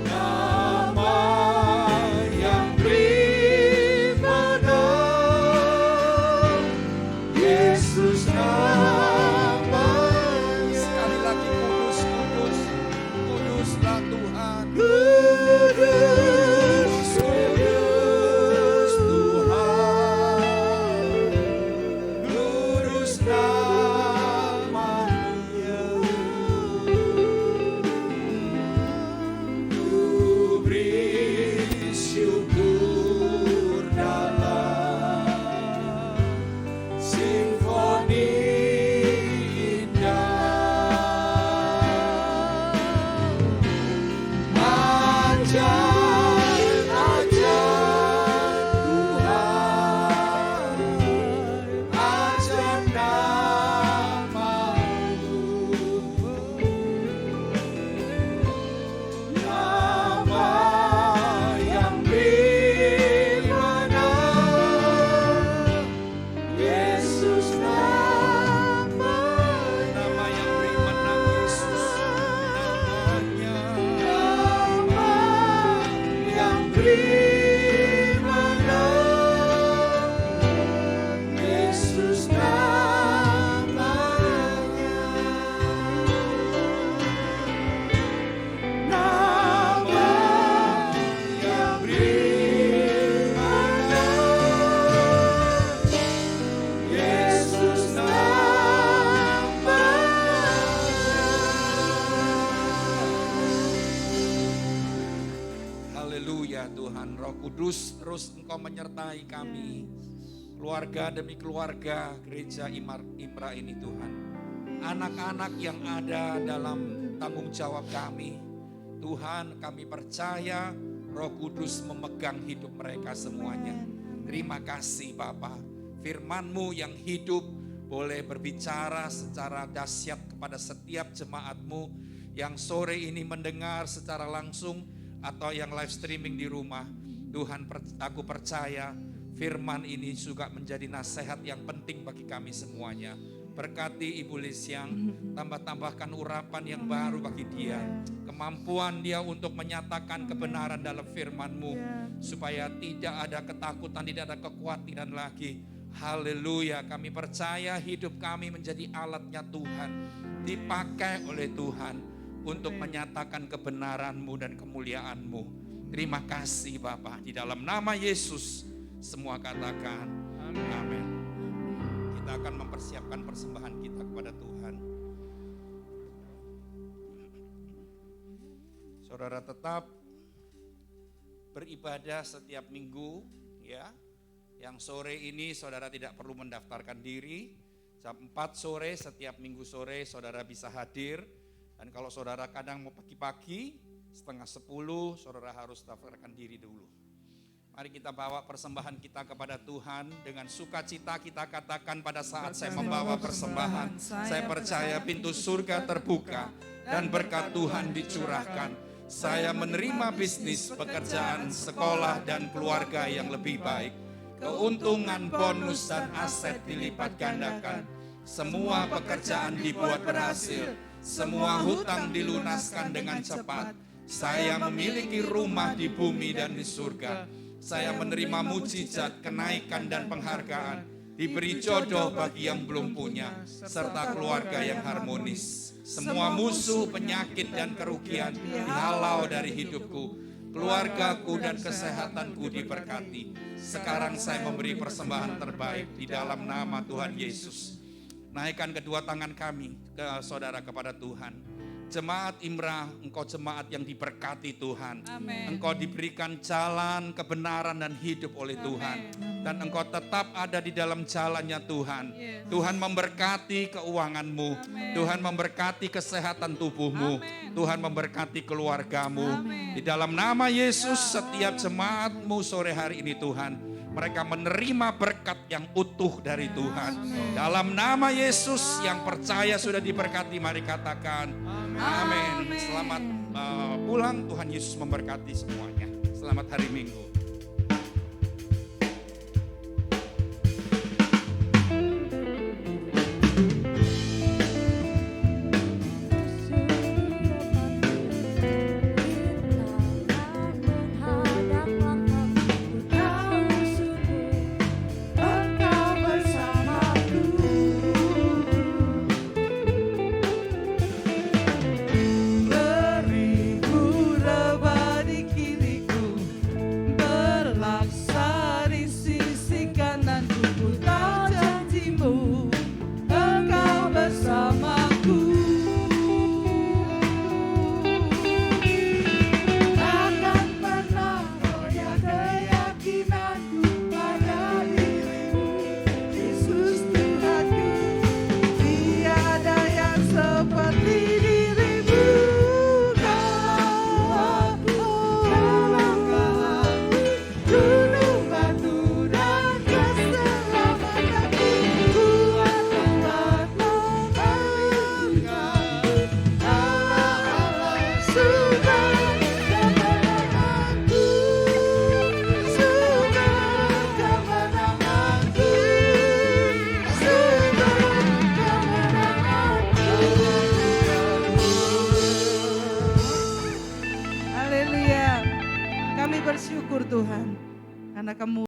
Nama yang beribadah, Yesus namanya. Sekali lagi kudus, kudus, kuduslah Tuhan. Kudus, kudus Tuhan, kudus namanya. Ku beri syukur dalam simfoni indah. Ajaib, ajaib Tuhan, ajaib nama-Mu. Nama yang beribadah, Yesus namanya. Nama yang beri menang Yesus namanya. Nama yang beribadah, Yesus namanya. Nama yang beribadah, Yesus namanya. Haleluya Tuhan. Roh Kudus terus Engkau menyertai kami, keluarga demi keluarga gereja Imra ini Tuhan. Anak-anak yang ada dalam tanggung jawab kami, Tuhan kami percaya Roh Kudus memegang hidup mereka semuanya. Terima kasih Bapa, firman-Mu yang hidup boleh berbicara secara dahsyat kepada setiap jemaat-Mu yang sore ini mendengar secara langsung atau yang live streaming di rumah. Tuhan, aku percaya firman ini juga menjadi nasihat yang penting bagi kami semuanya. Berkati Ibu Lisyang, tambah-tambahkan urapan yang baru bagi dia, kemampuan dia untuk menyatakan kebenaran dalam firman-Mu, supaya tidak ada ketakutan, tidak ada kekhawatiran lagi. Haleluya, kami percaya hidup kami menjadi alatnya Tuhan, dipakai oleh Tuhan untuk menyatakan kebenaran-Mu dan kemuliaan-Mu. Terima kasih Bapa, di dalam nama Yesus semua katakan amin. Kita akan mempersiapkan persembahan kita kepada Tuhan. Saudara tetap beribadah setiap minggu ya. Yang sore ini saudara tidak perlu mendaftarkan diri. Jam 4 sore setiap minggu sore saudara bisa hadir. Dan kalau saudara kadang mau pagi-pagi, 9:30, saudara harus daftarkan diri dulu. Mari kita bawa persembahan kita kepada Tuhan. Dengan sukacita kita katakan pada saat saya membawa persembahan, saya percaya pintu surga terbuka dan berkat Tuhan dicurahkan. Saya menerima bisnis, pekerjaan, sekolah, dan keluarga yang lebih baik. Keuntungan, bonus, dan aset dilipat gandakan. Semua pekerjaan dibuat berhasil. Semua hutang dilunaskan dengan cepat. Saya memiliki rumah di bumi dan di surga. Saya menerima mujizat, kenaikan dan penghargaan. Diberi jodoh bagi yang belum punya, serta keluarga yang harmonis. Semua musuh, penyakit dan kerugian dihalau dari hidupku. Keluargaku dan kesehatanku diberkati. Sekarang saya memberi persembahan terbaik di dalam nama Tuhan Yesus. Naikkan kedua tangan kami ke saudara kepada Tuhan. Jemaat Imra, engkau jemaat yang diberkati Tuhan. Amin. Engkau diberikan jalan kebenaran dan hidup oleh Tuhan. Dan engkau tetap ada di dalam jalannya Tuhan. Yes. Tuhan memberkati keuanganmu. Amin. Tuhan memberkati kesehatan tubuhmu. Amin. Tuhan memberkati keluargamu. Amin. Di dalam nama Yesus, setiap jemaatmu sore hari ini Tuhan, mereka menerima berkat yang utuh dari Tuhan. Dalam nama Yesus yang percaya sudah diberkati, mari katakan amin. Selamat pulang, Tuhan Yesus memberkati semuanya. Selamat hari Minggu. Beribu rebah di kiriku, bersyukur Tuhan, karena Kamu